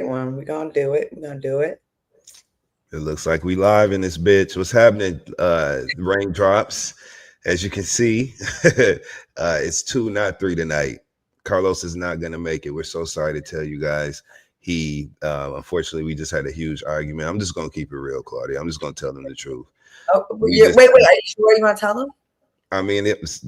one. We're gonna do it. We're gonna do it. It looks like we live in this bitch. What's happening? Raindrops. As you can see, it's 2, not 3 tonight. Carlos is not gonna make it. We're so sorry to tell you guys. He unfortunately we just had a huge argument. I'm just gonna keep it real, Claudia. I'm just gonna tell them the truth. Oh, We wait, just wait. Are you sure you want to tell them? I mean it was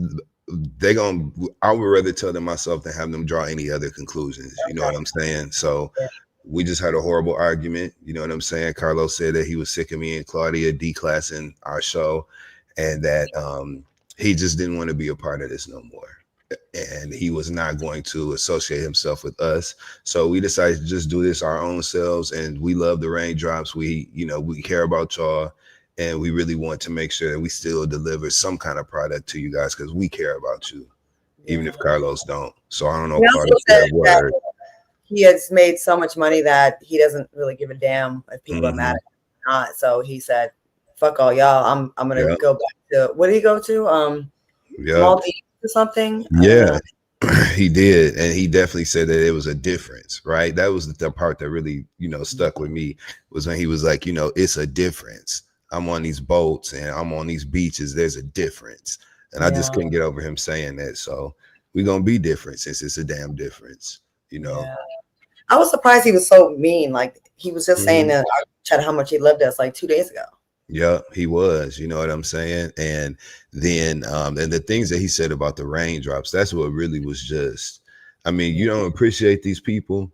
they gonna I would rather tell them myself than have them draw any other conclusions. You know what I'm saying? So Yeah. we just had a horrible argument. You know what I'm saying? Carlos said that he was sick of me and Claudia declassing our show and that he just didn't want to be a part of this no more. And he was not going to associate himself with us. So we decided to just do this our own selves. And we love the Raindrops. We care about y'all. And we really want to make sure that we still deliver some kind of product to you guys because we care about you, even if Carlos don't. So I don't know He if also Claudia said said a word. that he has made so much money that he doesn't really give a damn if people are mad at him or not. So he said, "Fuck all y'all. I'm gonna Yep. go back to what did he go to? Yep. Maldives or something. I don't Yeah, know. he did. And he definitely said that it was a difference, right? That was the part that really, stuck with me was when he was like, it's a difference. I'm on these boats and I'm on these beaches. There's a difference. And I just Yeah. couldn't get over him saying that. So we're going to be different since it's a damn difference, Yeah. I was surprised he was so mean. Like he was just saying that chat how much he loved us like 2 days ago. Yeah, he was, you know what I'm saying? And then and the things that he said about the raindrops, that's what really was just, I mean, you don't appreciate these people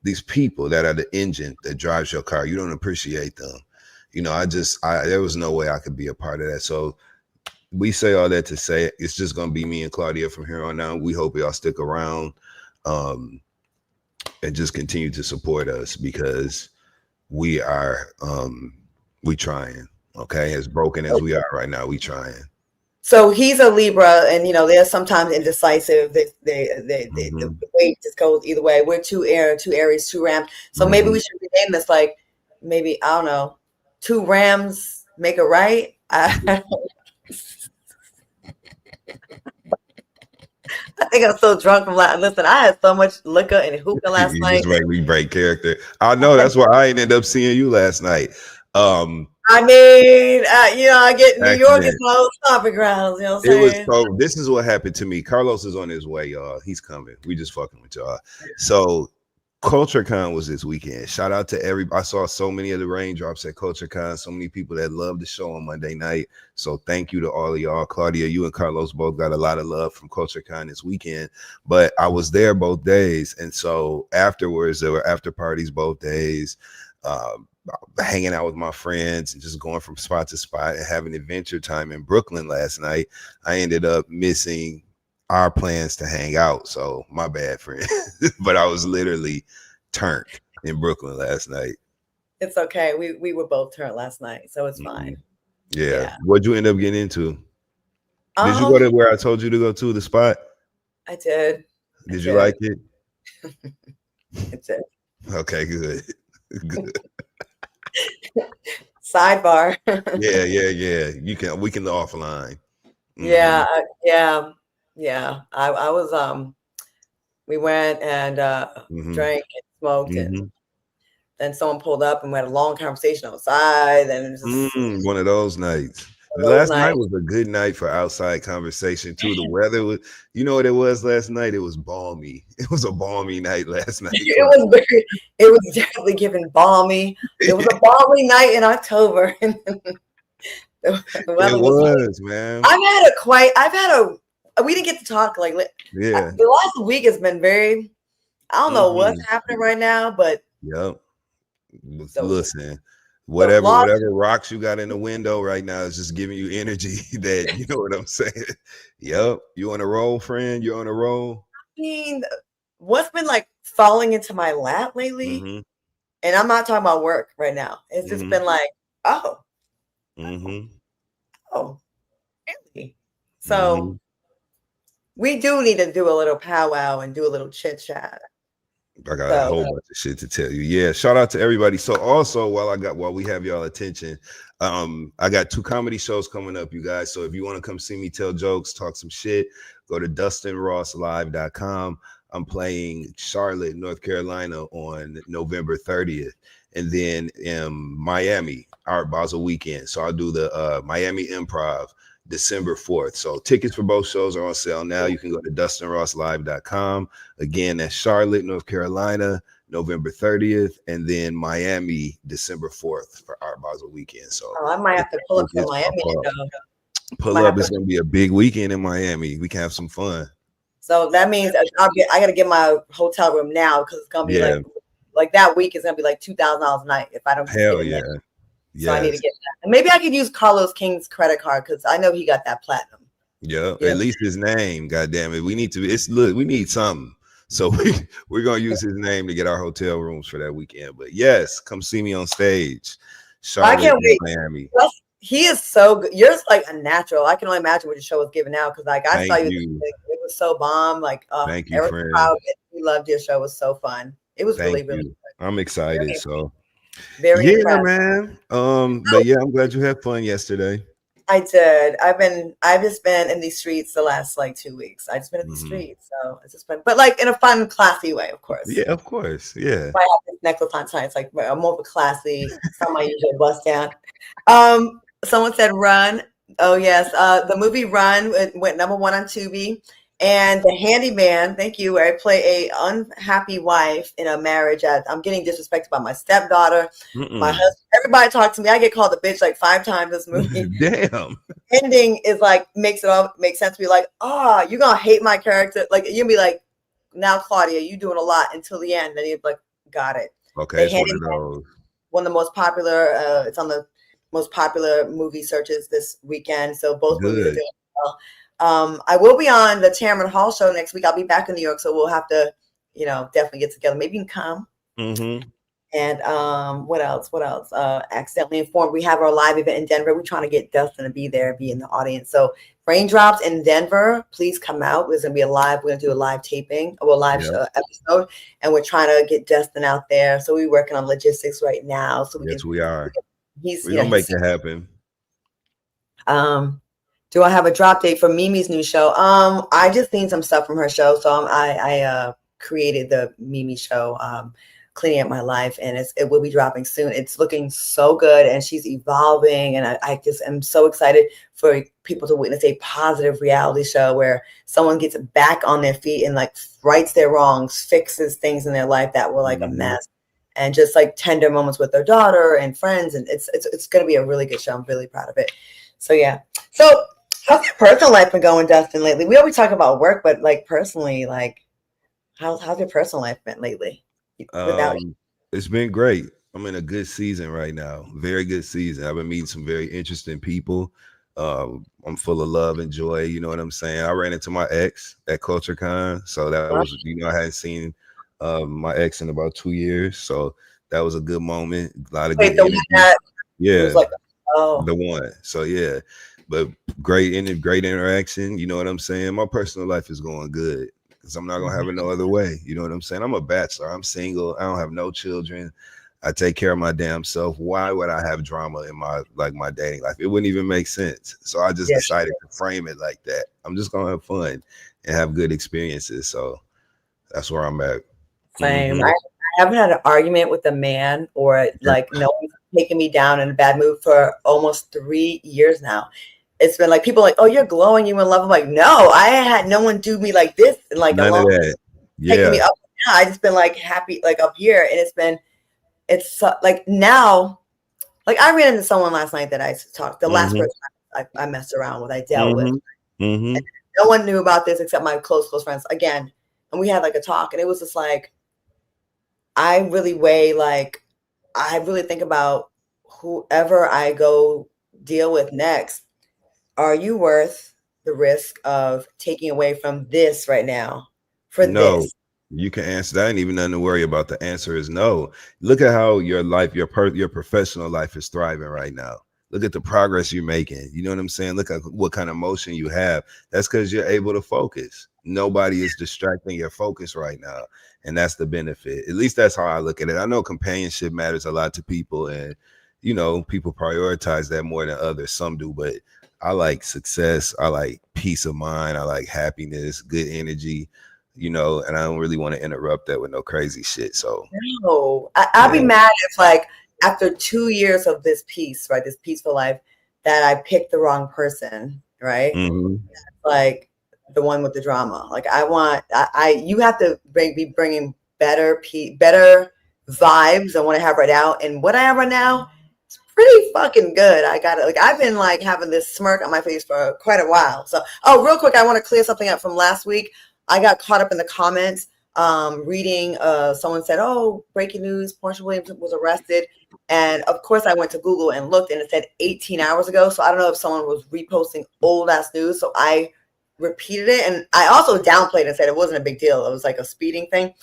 that are the engine that drives your car. You don't appreciate them. There was no way I could be a part of that. So we say all that to say it's just going to be me and Claudia from here on out. We hope y'all stick around and just continue to support us because we are we trying. Okay, as broken as we are right now, we trying. So he's a Libra, and they're sometimes indecisive. The weight just goes either way. We're two Aries, 2 Rams. So maybe we should rename this like maybe I don't know, 2 Rams make it right. I think I'm so drunk from last. Listen, I had so much liquor and hookah last You night. just make me break character. I know that's why I ended up seeing you last night. I mean, I get New York is my old stomping grounds. You know what I'm saying? This is what happened to me. Carlos is on his way, y'all. He's coming. We just fucking with y'all. So CultureCon was this weekend. Shout out to everybody. I saw so many of the raindrops at CultureCon. So many people that loved the show on Monday night. So thank you to all of y'all. Claudia, you and Carlos both got a lot of love from CultureCon this weekend. But I was there both days. And so afterwards, there were after parties both days. Hanging out with my friends and just going from spot to spot and having adventure time in Brooklyn last night. I ended up missing our plans to hang out. So my bad, friend. But I was literally turned in Brooklyn last night. It's okay. We were both turned last night, so it's fine. Yeah. What'd you end up getting into? Did you go Um, to where I told you to go to, the spot? I did. Did you like it? I did. Okay, good. Good. Sidebar. Yeah. We can offline. Yeah. I was we went and drank and smoked and then someone pulled up and we had a long conversation outside and it was just one of those nights. Last night was a good night for outside conversation too. The weather was, you know what it was last night? It was balmy. It was a balmy night last night. It was definitely giving balmy. It was a balmy night in October. The weather was man. We didn't get to talk like yeah. The last week has been very, I don't know what's happening right now, but yep. Listen, whatever rocks you got in the window right now is just giving you energy that, you know what I'm saying? Yep. You on a roll, friend? You on a roll? I mean, what's been like falling into my lap lately, and I'm not talking about work right now. It's just been like, oh, really? So we do need to do a little powwow and do a little chit chat. I got a whole bunch of shit to tell you. Yeah, shout out to everybody. So also while we have y'all attention, I got 2 comedy shows coming up, you guys. So if you want to come see me tell jokes, talk some shit, go to DustinRossLive.com. I'm playing Charlotte, North Carolina on November 30th. And then in Miami, Art Basel weekend. So I'll do the Miami Improv December 4th. So tickets for both shows are on sale now. You can go to DustinRossLive.com. Again, that's Charlotte, North Carolina, November 30th, and then Miami, December 4th for Art Basel weekend. So I might have to pull up to Miami and go. Pull up. It's gonna be a big weekend in Miami. We can have some fun. So that means I gotta get my hotel room now because it's gonna be like that week is gonna be like $2,000 a night if I don't. Hell yeah. So I need to get that. And maybe I could use Carlos King's credit card because I know he got that platinum. Yeah, at least his name. God damn it. We need to we need something. So we're gonna use his name to get our hotel rooms for that weekend. But yes, come see me on stage. Charlotte, I can't wait. Miami. He is so good. You're like a natural. I can only imagine what your show was giving out because like I saw you. It was so bomb. Like thank you, friend. We loved your show. It was so fun. It was really good. I'm excited. Very impressed. Man. But yeah, I'm glad you had fun yesterday. I did. I've just been in these streets the last like 2 weeks. I've just been in the streets, so it's just been, but like in a fun, classy way, of course. Yeah, of course. Yeah. I have this necklace on tonight. It's like more of a classy. Some I usually bust down. Someone said Run. Oh yes. The movie Run went number 1 on Tubi. And The Handyman, thank you, where I play a unhappy wife in a marriage. I'm getting disrespected by my stepdaughter, my husband. Everybody talks to me. I get called a bitch like 5 times this movie. Damn. Ending is like makes it all make sense to be like, you're gonna hate my character. Like you'll be like, now Claudia, you doing a lot until the end. Then you're like, got it. Okay, it's one of those. One of the most popular. It's on the most popular movie searches this weekend. So both movies are doing well. I will be on the Tamron Hall show next week. I'll be back in New York, so we'll have to, definitely get together. Maybe you can come. Mm-hmm. And what else? Accidentally Informed. We have our live event in Denver. We're trying to get Dustin to be there, be in the audience. So Raindrops in Denver, please come out. We're gonna be we're gonna do a live taping, or a live show episode, and we're trying to get Dustin out there. So we're working on logistics right now. So we are. We're gonna make it happen. Do I have a drop date for Mimi's new show? I just seen some stuff from her show, so I created the Mimi show, Cleaning Up My Life, and it will be dropping soon. It's looking so good, and she's evolving, and I just am so excited for people to witness a positive reality show where someone gets back on their feet and like rights their wrongs, fixes things in their life that were like a mess, and just like tender moments with their daughter and friends, and it's going to be a really good show. I'm really proud of it. So yeah. So how's your personal life been going, Dustin, lately? We always talk about work, but like personally, like how's your personal life been lately? It's been great. I'm in a good season right now. Very good season. I've been meeting some very interesting people. I'm full of love and joy. You know what I'm saying? I ran into my ex at CultureCon. So that was, I hadn't seen my ex in about 2 years. So that was a good moment. A lot of good energy. The one. So yeah. But great interaction. You know what I'm saying? My personal life is going good because I'm not gonna have it no other way. You know what I'm saying? I'm a bachelor. I'm single. I don't have no children. I take care of my damn self. Why would I have drama in my dating life? It wouldn't even make sense. So I just decided to frame it like that. I'm just gonna have fun and have good experiences. So that's where I'm at. Same. I haven't had an argument with a man or like no one's taking me down in a bad mood for almost 3 years now. It's been like people are like, oh, you're glowing, you in love. I'm like, no, I had no one do me like this and like none of that. Taking me up. Now I just been like happy, like up here, and it's like now, like I ran into someone last night that I talked. The last person I messed around with, I dealt with. And no one knew about this except my close friends. Again, and we had like a talk, and it was just like, I really think about whoever I go deal with next. Are you worth the risk of taking away from this right now for this? You can answer that. Ain't even nothing to worry about. The answer is no. Look at how your life, your professional life is thriving right now. Look at the progress you're making. You know what I'm saying? Look at what kind of motion you have. That's because you're able to focus. Nobody is distracting your focus right now. And that's the benefit. At least that's how I look at it. I know companionship matters a lot to people, and people prioritize that more than others. Some do, but I like success. I like peace of mind. I like happiness, good energy. you know, and I don't really want to interrupt that with no crazy shit. So No, I'd be mad if like after 2 years of this peace, right, this peaceful life, that I picked the wrong person, right? Like the one with the drama. Like you have to be bringing better vibes than what I have right now. And what I have right now is pretty fucking good. I got it. Like I've been like having this smirk on my face for quite a while. So, oh, real quick, I want to clear something up from last week. I got caught up in the comments reading. Someone said, "Oh, breaking news: Portia Williams was arrested." And of course, I went to Google and looked, and it said 18 hours ago. So I don't know if someone was reposting old ass news. So I repeated it, and I also downplayed and said it wasn't a big deal. It was like a speeding thing.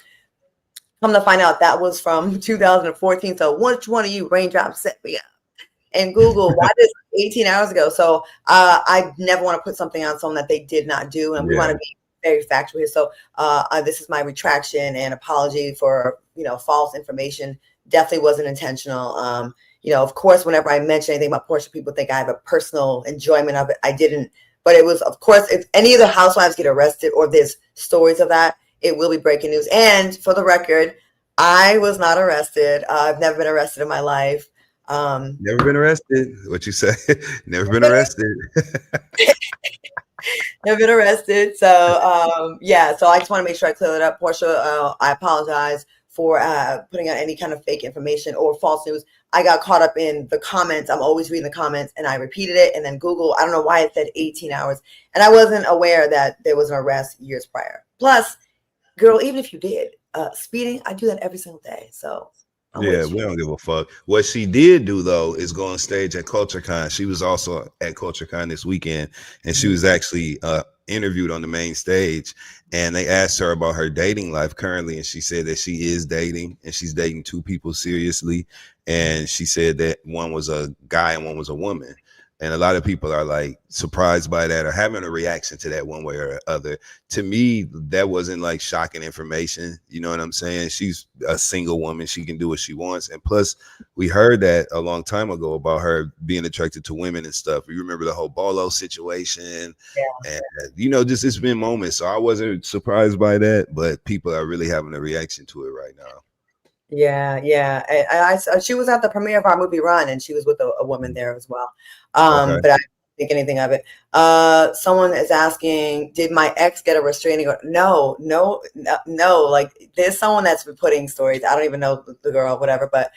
Come to find out, that was from 2014. So which one of you raindrops set me up? And Google, why this 18 hours ago? So I never want to put something on someone that they did not do, and we want to be very factual here. So this is my retraction and apology for false information. Definitely wasn't intentional. Of course, whenever I mention anything about Portia, people think I have a personal enjoyment of it. I didn't, but it was, of course, if any of the housewives get arrested or there's stories of that, it will be breaking news. And for the record, I was not arrested. I've never been arrested in my life. Never been arrested. What you say? Never been arrested. Never been arrested. So so I just want to make sure I clear that up. Portia, I apologize for putting out any kind of fake information or false news. I got caught up in the comments. I'm always reading the comments, and I repeated it. And then Google, I don't know why it said 18 hours. And I wasn't aware that there was an arrest years prior. Plus, girl, even if you did, speeding, I do that every single day. So yeah, we don't give a fuck. What she did do though is go on stage at CultureCon. She was also at CultureCon this weekend, and she was actually interviewed on the main stage, and they asked her about her dating life currently, and she said that she is dating, and she's dating 2 people seriously, and she said that one was a guy and one was a woman. And a lot of people are like surprised by that or having a reaction to that one way or other. To me, that wasn't like shocking information. You know what I'm saying? She's a single woman. She can do what she wants. And plus, we heard that a long time ago about her being attracted to women and stuff. You remember the whole Bolo situation? Yeah. And, just it's been moments. So I wasn't surprised by that. But people are really having a reaction to it right now. Yeah. She was at the premiere of our movie Run, and she was with a woman there as well. But I didn't think anything of it. Someone is asking, did my ex get a restraining order? No. Like there's someone that's been putting stories. I don't even know the girl, whatever, but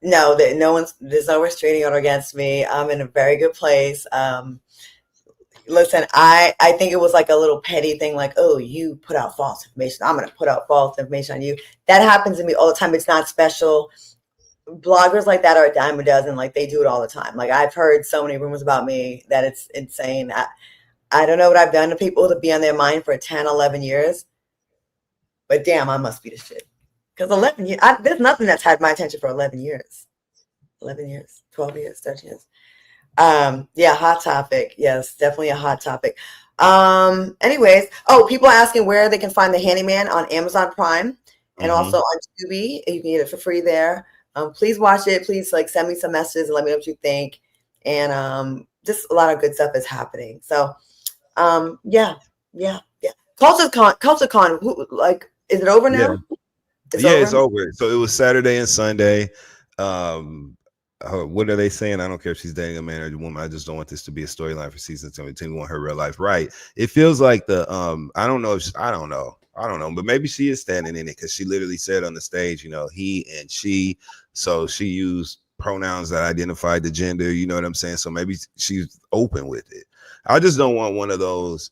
no, there's no restraining order against me. I'm in a very good place. Listen, I think it was like a little petty thing, like, oh, you put out false information. I'm going to put out false information on you. That happens to me all the time. It's not special. Bloggers like that are a dime a dozen. Like they do it all the time. Like I've heard so many rumors about me that it's insane. I don't know what I've done to people to be on their mind for 10, 11 years. But damn, I must be the shit. Because 11 years, there's nothing that's had my attention for 11 years. 11 years, 12 years, 13 years. Hot topic. Yes, definitely a hot topic. Anyways, people are asking where they can find The Handyman on Amazon Prime and also on Tubi. You can get it for free there. Please watch it. Please send me some messages and let me know what you think. And just a lot of good stuff is happening. So yeah. CultureCon, is it over now? Yeah. It's over. So it was Saturday and Sunday. What are they saying? I don't care if she's dating a man or a woman. I just don't want this to be a storyline for season 17. We want her real life right. It feels like I don't know, but maybe she is standing in it because she literally said on the stage, he and she. So she used pronouns that identified the gender. You know what I'm saying? So maybe she's open with it. I just don't want one of those.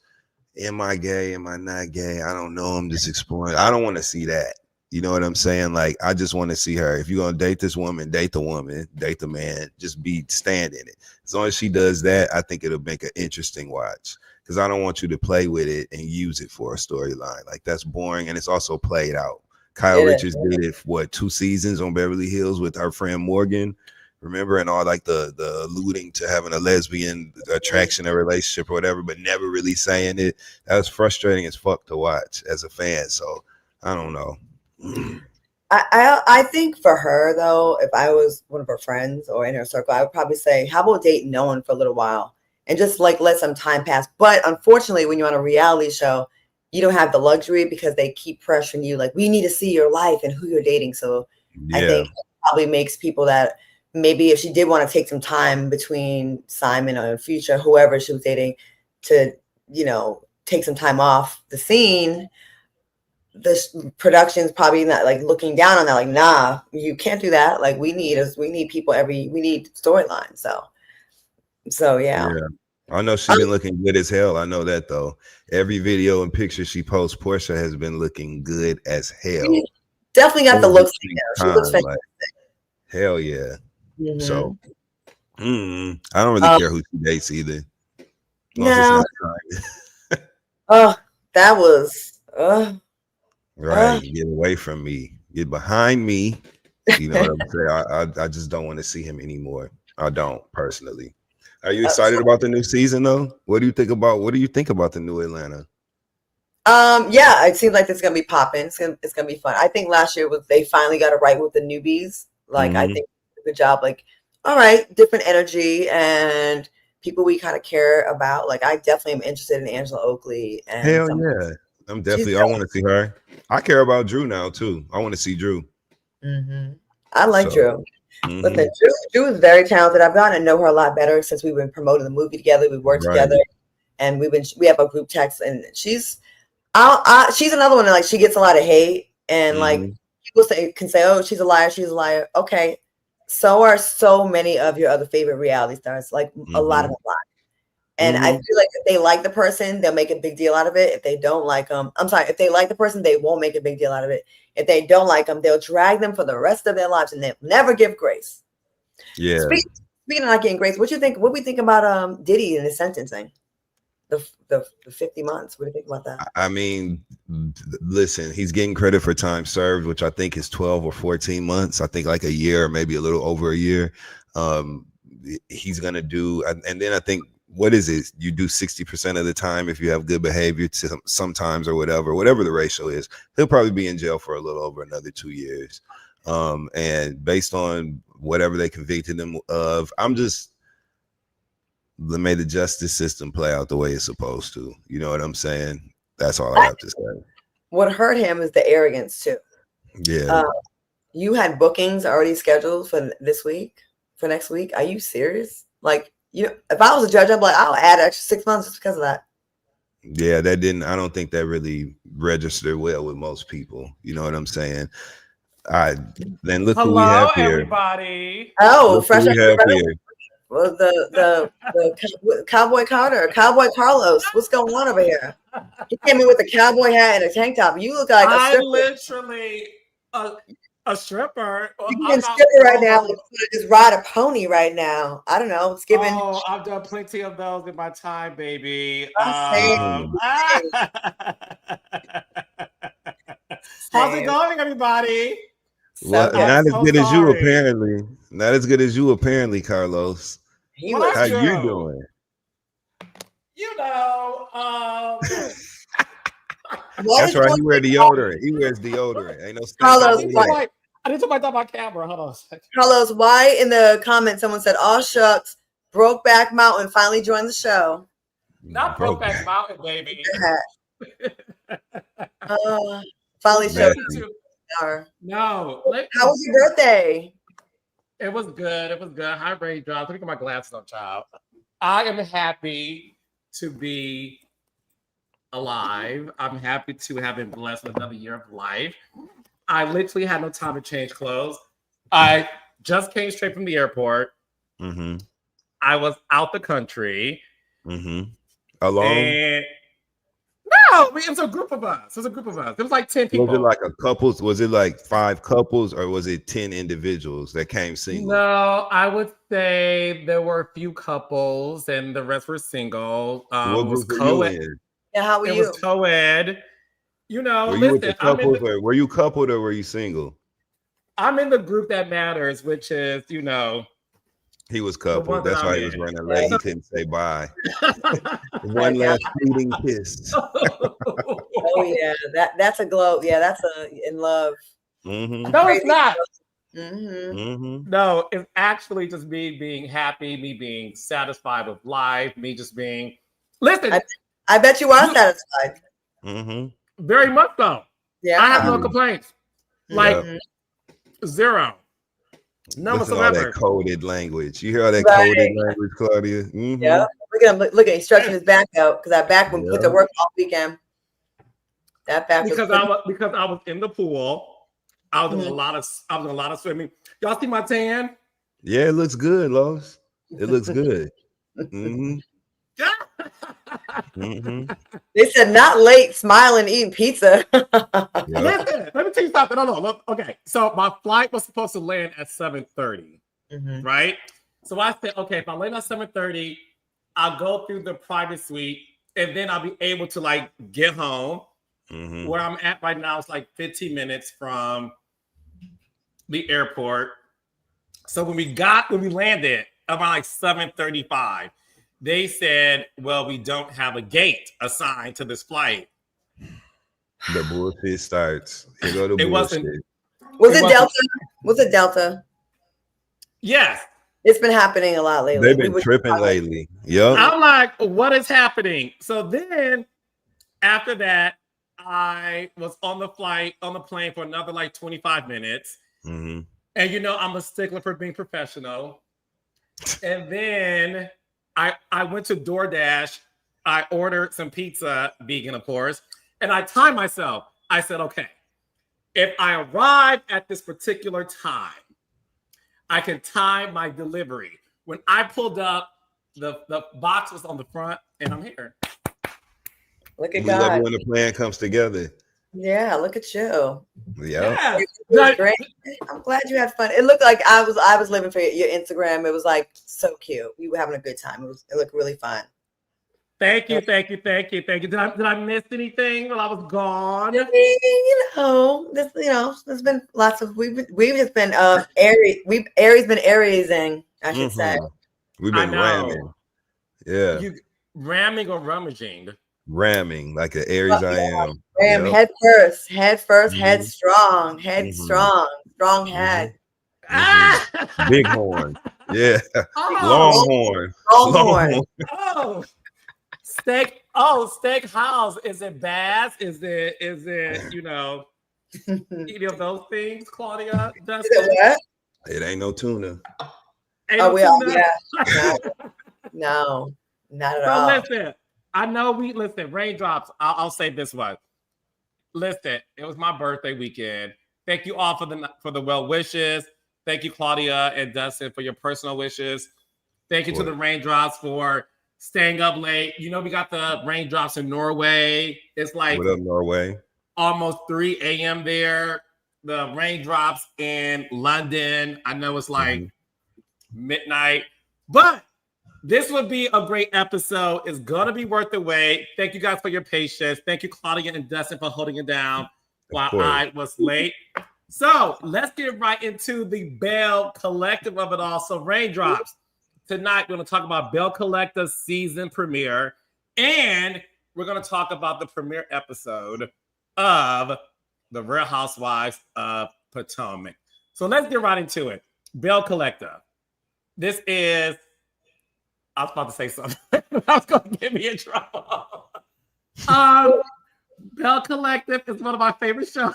Am I gay? Am I not gay? I don't know. I'm just exploring. I don't want to see that. You know what I'm saying? Like, I just want to see her. If you're going to date this woman, date the woman, date the man, just stand in it. As long as she does that, I think it'll make an interesting watch because I don't want you to play with it and use it for a storyline. Like, that's boring. And it's also played out. Kyle Richards did it, 2 seasons on Beverly Hills with her friend Morgan. Remember? And all like the alluding to having a lesbian attraction, a relationship or whatever, but never really saying it. That was frustrating as fuck to watch as a fan. So I don't know. I think for her though, if I was one of her friends or in her circle, I would probably say, how about date no one for a little while and just let some time pass. But unfortunately, when you're on a reality show, you don't have the luxury because they keep pressuring you. Like, we need to see your life and who you're dating. So I Yeah. think it probably makes people that maybe if she did want to take some time between Simon or Future, whoever she was dating, to, take some time off the scene, the production's probably not like looking down on that, like, nah, you can't do that. Like, we need people we need storylines. So yeah. I know she's been looking good as hell. I know that though. Every video and picture she posts, Portia has been looking good as hell. She definitely got the looks now. She looks fantastic. Like, hell yeah. Mm-hmm. So I don't really care who she dates either. No. Oh, that was right. Get away from me. Get behind me. You know what I'm saying? I just don't want to see him anymore. I don't personally. Are you excited about the new season though? What do you think about the new Atlanta? Yeah, it seems like it's gonna be popping. It's gonna be fun. I think last year they finally got it right with the newbies. Like, I think good job. Like, all right, different energy and people we kind of care about. Like, I definitely am interested in Angela Oakley. And hell yeah, I'm definitely. I want to see her. I care about Drew now too. I want to see Drew. I like Drew. Listen, Drew is very talented. I've gotten to know her a lot better since we've been promoting the movie together. We worked together, and we have a group text, and she's another one that, like, she gets a lot of hate, and like, people can say, oh, she's a liar. Okay, so are so many of your other favorite reality stars. Like, a lot of them lie. And I feel like if they like the person, they'll make a big deal out of it. If they don't like them, if they like the person, they won't make a big deal out of it. If they don't like them, they'll drag them for the rest of their lives, and they'll never give grace. Yeah. Speaking of not getting grace, what we think about Diddy and his sentencing? The 50 months. What do you think about that? I mean, listen, he's getting credit for time served, which I think is 12 or 14 months. I think like a year, maybe a little over a year. He's gonna do, and then I think, what is it? You do 60% of the time if you have good behavior sometimes, or whatever the ratio is. He'll probably be in jail for a little over another 2 years. And based on whatever they convicted him of, may the justice system play out the way it's supposed to. You know what I'm saying? That's all I have to say. What hurt him is the arrogance too. Yeah. You had bookings already scheduled for next week. Are you serious? Like, if I was a judge, I'd be like, I'll add extra 6 months just because of that. Yeah, I don't think that really registered well with most people. You know what I'm saying? Then look who we have here. Everybody. Oh, look fresh who we have here. Well, the Cowboy Carter, Cowboy Carlos. What's going on over here? He came in with a cowboy hat and a tank top. You look like a stripper. Literally a stripper. You can stripper right now. Just ride a pony right now. I don't know. It's giving. Oh, I've done plenty of those in my time, baby. Same. How's it going, everybody? Well, not as good as you, apparently. Not as good as you, apparently, Carlos. How you doing? You know, that's right. He wears deodorant. Ain't no Carlos, I need to wipe down my camera. Hold on a second. Carlos, why in the comments someone said, "Oh shucks, Brokeback Mountain finally joined the show"? Not Brokeback Mountain, baby. Finally showed. No. How was your birthday? It was good. High raindrops. Let me get my glasses on, child. I am happy to be alive. I'm happy to have been blessed with another year of life. I literally had no time to change clothes. I just came straight from the airport. I was out the country. Alone? No, it was a group of us. It was like 10 people. Was it like a couples? Was it like 5 couples, or was it 10 individuals that came single? No, I would say there were a few couples and the rest were single. What was co-ed? Yeah, how were you? It was co-ed. You know, were you with the couples, or were you coupled, or were you single? I'm in the group that matters, which is, he was coupled. That's why he was running late. He couldn't say bye. One last fleeting kiss. Oh yeah, that's a glow. Yeah, that's in love. No, it's not. No, it's actually just me being happy, me being satisfied with life, me just being. Listen, I bet you are satisfied. Very much so. Yeah. I have no complaints. Like zero. None Listen to all that whatsoever. coded language. You hear all that coded language, Claudia? Yeah. Look at him. Look at him stretching his back out because that back when put to work all weekend. That back because I was in the pool. I was doing a lot of swimming. Y'all see my tan? Yeah, it looks good, Lois. It looks good. They said not late, smiling, eating pizza. Listen, let me tell you something. No, look, okay. So my flight was supposed to land at 7:30, right? So I said, okay, if I land at 7:30, I'll go through the private suite, and then I'll be able to like get home. Where I'm at right now is like 15 minutes from the airport. So when we landed around like 7:35, they said, well, we don't have a gate assigned to this flight. The bullshit starts. Here go the bullshit. Was it Delta? Was it Delta? Yes. It's been happening a lot lately. They've been tripping lately. Yep. I'm like, what is happening? So then after that, I was on the plane for another like 25 minutes. And you know, I'm a stickler for being professional. And then I went to DoorDash. I ordered some pizza, vegan, of course. And I timed myself. I said, okay, if I arrive at this particular time, I can time my delivery. When I pulled up, the box was on the front, and I'm here. Look at we God. love when the plan comes together. Yeah, look at you. Yeah. It was great. I'm glad you had fun. It looked like I was living for your Instagram. It was like so cute. You were having a good time. It looked really fun. Thank you. Did I miss anything while I was gone? You know, there's been lots of we've just been Aries been Ariesing, I should say. We've been ramming. Yeah. You ramming or rummaging? Ramming like an Aries I am. Ram head first, head strong, strong head. Big horn. Yeah. Longhorn. Oh. Steakhouse. Is it bass? Is it, you know, any of those things, Claudia? Is it what? It ain't no tuna. No, not at all. Listen, I know raindrops. I'll say this one. Listen, it was my birthday weekend. Thank you all for the well wishes. Thank you, Claudia and Dustin, for your personal wishes. Thank you to the raindrops for staying up late. You know, we got the raindrops in Norway. It's like what up, Norway? Almost 3 a.m. there. The raindrops in London. I know it's like midnight, but this would be a great episode. It's gonna be worth the wait. Thank you guys for your patience. Thank you, Claudia and Dustin, for holding it down while I was late. So let's get right into the Bell Collective of it all. So raindrops. Tonight, we're going to talk about Bell Collective's season premiere, and we're going to talk about the premiere episode of The Real Housewives of Potomac. So let's get right into it. Bell Collective. This is, I was about to say something. I was going to get me in trouble. Bell Collective is one of my favorite shows.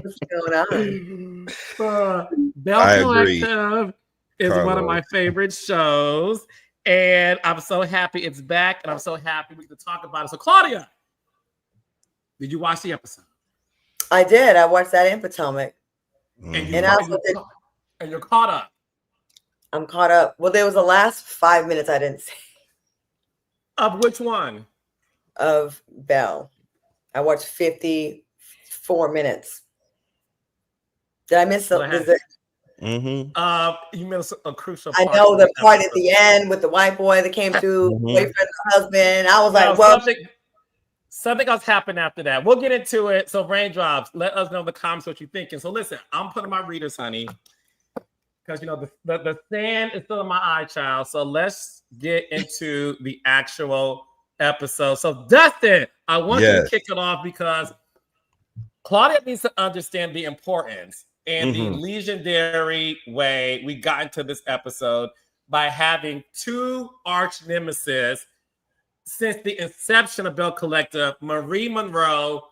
What's going on? Bell Collective is one of my favorite shows, and I'm so happy it's back, and I'm so happy we can talk about it. So, Claudia, did you watch the episode? I did. I watched that in Potomac, and you're caught up. I'm caught up. Well, there was the last 5 minutes I didn't see. Of which one? Of Bell. I watched 54 minutes. Did I miss something? You missed a crucial part. I know the part at the end with the white boy that came through, boyfriend, husband. I was like, well, something else happened after that. We'll get into it. So raindrops, let us know in the comments what you're thinking. So listen, I'm putting my readers, honey, because you know the sand is still in my eye, child. So let's get into the actual episode. So Dustin, I want you to kick it off because Claudia needs to understand the importance and the legendary way we got into this episode by having two arch nemesis since the inception of Bell Collective, Marie Monroe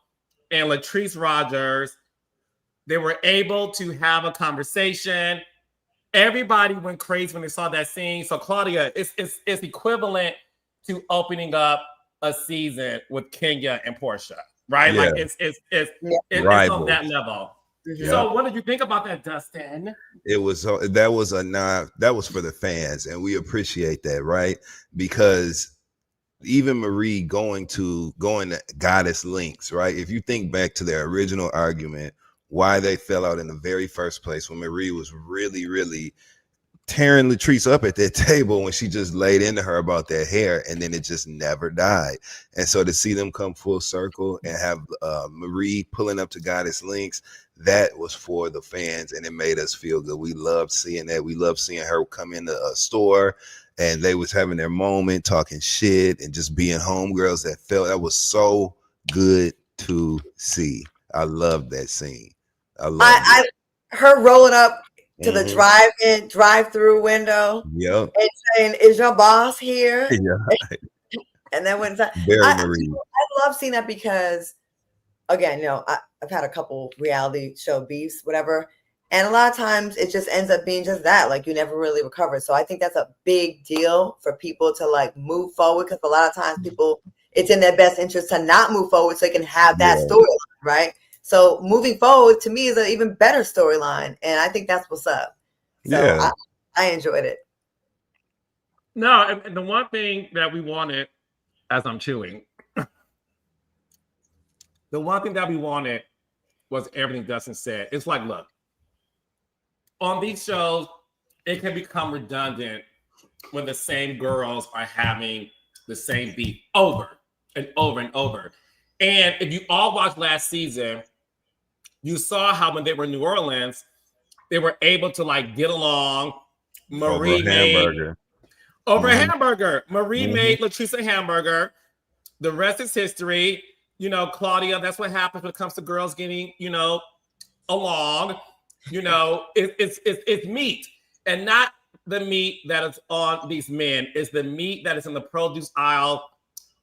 and Latrice Rogers. They were able to have a conversation. Everybody went crazy when they saw that scene. So Claudia, it's equivalent to opening up a season with Kenya and Portia, right? Yeah. Like it's on that level. Yeah. So what did you think about that, Dustin? It was that was for the fans, and we appreciate that, right? Because even Marie going to goddess links, right? If you think back to their original argument, why they fell out in the very first place, when Marie was really, really tearing Latrice up at that table when she just laid into her about that hair, and then it just never died. And so to see them come full circle and have Marie pulling up to goddess links, that was for the fans, and it made us feel good. We loved seeing that. We loved seeing her come in the store, and they was having their moment, talking shit and just being homegirls. That was so good to see. I loved that scene. Her rolling up to the drive-through window. Yep. And saying, "Is your boss here?" Yeah. And then when I love seeing that because, again, I've had a couple reality show beefs, whatever, and a lot of times it just ends up being just that, like you never really recover. So I think that's a big deal for people to like move forward, because a lot of times it's in their best interest to not move forward so they can have that storyline, right? So moving forward to me is an even better storyline, and I think that's what's up. So I enjoyed it. No, and the one thing that we wanted, as I'm chewing, the one thing that we wanted was everything Dustin said. It's like, look, on these shows, it can become redundant when the same girls are having the same beef over and over and over. And if you all watched last season, you saw how when they were in New Orleans, they were able to like get along. Marie made a hamburger. Marie made Latrice a hamburger. The rest is history. Claudia, that's what happens when it comes to girls getting, along. It's meat, and not the meat that is on these men. It's the meat that is in the produce aisle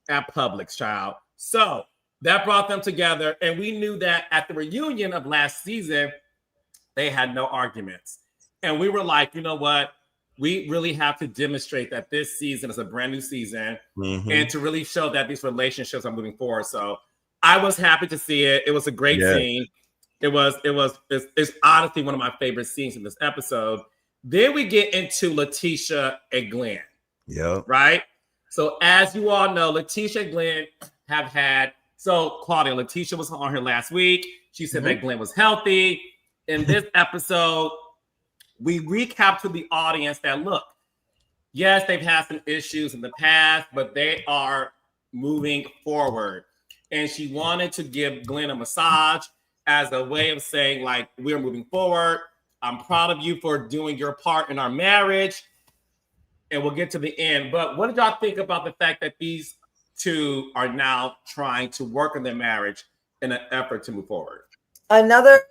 at Publix, child. So that brought them together, and we knew that at the reunion of last season, they had no arguments. And we were like, you know what? We really have to demonstrate that this season is a brand new season, and to really show that these relationships are moving forward. So I was happy to see it. It was a great scene. It's honestly one of my favorite scenes in this episode. Then we get into Lateshia and Glen. Yeah. Right? So as you all know, Lateshia and Glen have had, so Claudia, Lateshia was on here last week. She said that Glen was healthy. In this episode, we recap to the audience that, look, yes, they've had some issues in the past, but they are moving forward. And she wanted to give Glen a massage as a way of saying, like, we're moving forward. I'm proud of you for doing your part in our marriage. And we'll get to the end. But what did y'all think about the fact that these two are now trying to work on their marriage in an effort to move forward? Another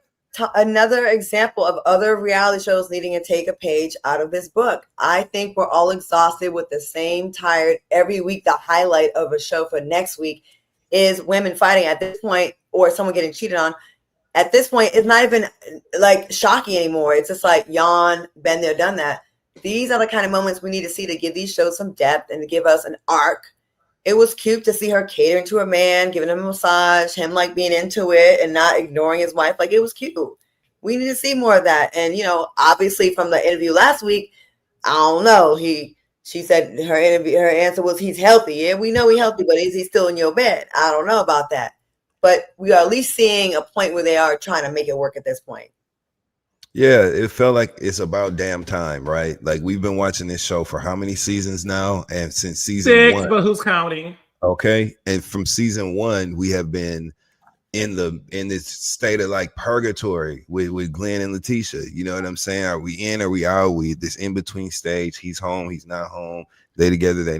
example of other reality shows needing to take a page out of this book. I think we're all exhausted with the same tired every week. The highlight of a show for next week is women fighting at this point, or someone getting cheated on. At this point, it's not even like shocking anymore. It's just like yawn, been there, done that. These are the kind of moments we need to see to give these shows some depth and to give us an arc. It was cute to see her catering to a man, giving him a massage, him like being into it and not ignoring his wife. Like, it was cute. We need to see more of that. And, obviously from the interview last week, I don't know. She said her answer was he's healthy. Yeah, we know he's healthy, but is he still in your bed? I don't know about that. But we are at least seeing a point where they are trying to make it work at this point. Yeah, it felt like it's about damn time, right? Like, we've been watching this show for how many seasons now? And since season 6, 1. but who's counting? Okay. And from season 1, we have been in this state of like purgatory with Glen and Lateshia. You know what I'm saying? Are we in? Are we out? We this in between stage. He's home. He's not home. They together. They're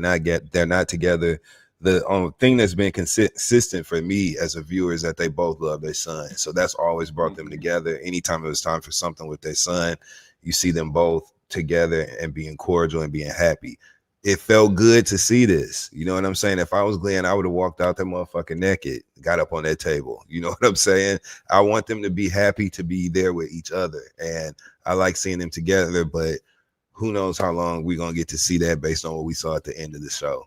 not together. The thing that's been consistent for me as a viewer is that they both love their son. So that's always brought them together. Anytime it was time for something with their son, you see them both together and being cordial and being happy. It felt good to see this. You know what I'm saying? If I was Glenn, I would have walked out that motherfucker naked, got up on that table. You know what I'm saying? I want them to be happy to be there with each other. And I like seeing them together, but who knows how long we're going to get to see that based on what we saw at the end of the show.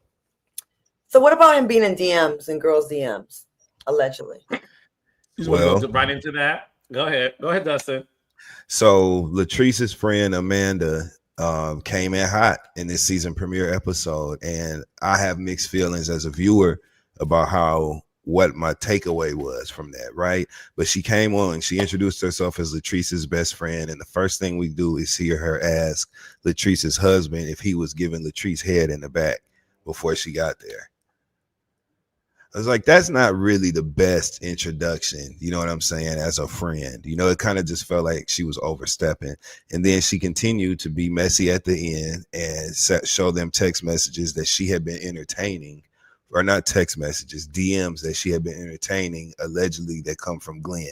So what about him being in DMs and girls' DMs, allegedly? You just want to go right into that? Go ahead, Dustin. So Latrice's friend Amanda came in hot in this season premiere episode, and I have mixed feelings as a viewer about what my takeaway was from that, right? But she came on, she introduced herself as Latrice's best friend, and the first thing we do is hear her ask Latrice's husband if he was giving Latrice head in the back before she got there. I was like, that's not really the best introduction, you know what I'm saying, as a friend. You know, it kind of just felt like she was overstepping. And then she continued to be messy at the end and show them text messages that she had been entertaining, or not text messages, DMs that she had been entertaining, allegedly, that come from Glen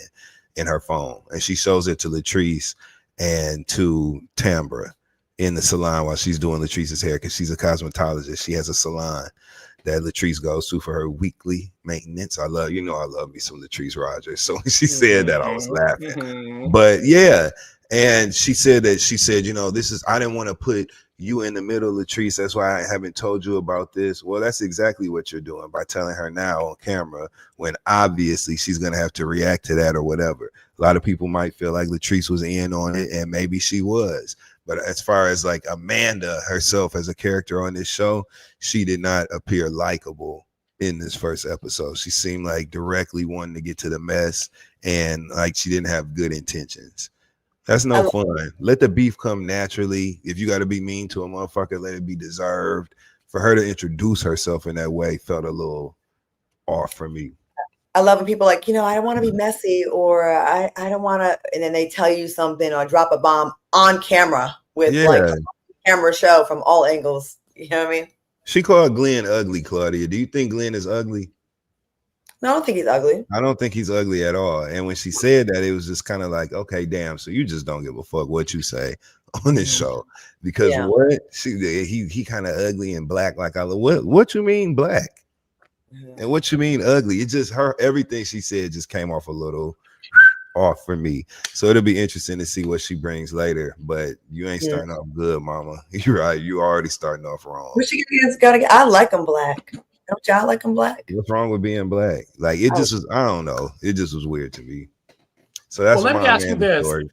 in her phone. And she shows it to Latrice and to Tambra in the salon while she's doing Latrice's hair, because she's a cosmetologist. She has a salon that Latrice goes to for her weekly maintenance. I love me some Latrice Rogers. So when she said that, I was laughing. But yeah, and she said, you know, I didn't want to put you in the middle, Latrice. That's why I haven't told you about this. Well, that's exactly what you're doing by telling her now on camera, when obviously she's going to have to react to that or whatever. A lot of people might feel like Latrice was in on it, and maybe she was. But as far as like Amanda herself as a character on this show, she did not appear likable in this first episode. She seemed like directly wanting to get to the mess, and like she didn't have good intentions. That's no fun. Let the beef come naturally. If you got to be mean to a motherfucker, let it be deserved. For her to introduce herself in that way felt a little off for me. I love when people are like, you know, I don't want to be messy, or I don't want to, and then they tell you something or drop a bomb on camera with like a camera show from all angles. You know what I mean? She called Glen ugly, Claudia. Do you think Glen is ugly? No, I don't think he's ugly. I don't think he's ugly at all. And when she said that, it was just kind of like, okay, damn. So you just don't give a fuck what you say on this show, because he kind of ugly and black. Like, what you mean black? And what you mean ugly? It just everything she said just came off a little off for me. So it'll be interesting to see what she brings later. But you ain't starting off good, mama. You're right. You already starting off wrong. I like him black. Don't y'all like him black? What's wrong with being black? Like, it just was, I don't know. It just was weird to me. So that's let me ask you this. Story.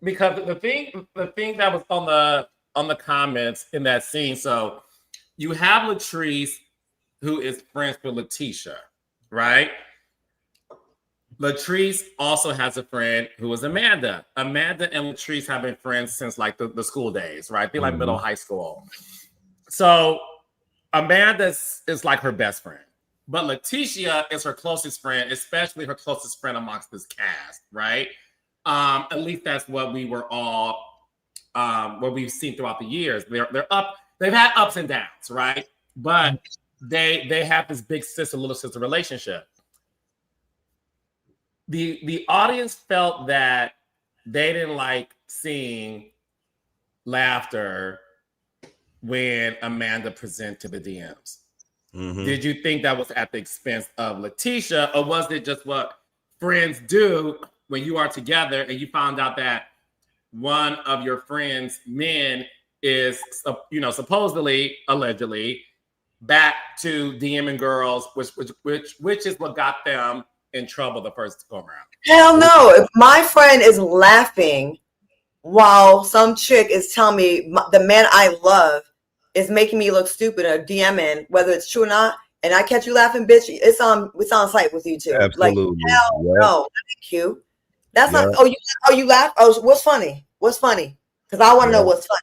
Because the thing that was on the comments in that scene. So you have Latrice, who is friends with Lateshia, right? Latrice also has a friend who is Amanda. Amanda and Latrice have been friends since like the school days, right? They're like middle high school. So Amanda is like her best friend, but Lateshia is her closest friend, especially her closest friend amongst this cast, right? At least that's what we were all, what we've seen throughout the years. They're up. They've had ups and downs, right? But they have this big sister, little sister relationship. The audience felt that they didn't like seeing laughter when Amanda presented the DMs. Did you think that was at the expense of Lateshia, or was it just what friends do when you are together and you found out that one of your friends' men is, supposedly, allegedly, back to DMing girls, which is what got them in trouble the first go around? Hell no! If my friend is laughing while some chick is telling me the man I love is making me look stupid or DMing, whether it's true or not, and I catch you laughing, bitch, it's on site with you too. Absolutely. Like, hell no, that's cute. That's not. Oh, you laugh. Oh, what's funny? What's funny? Because I want to know what's funny.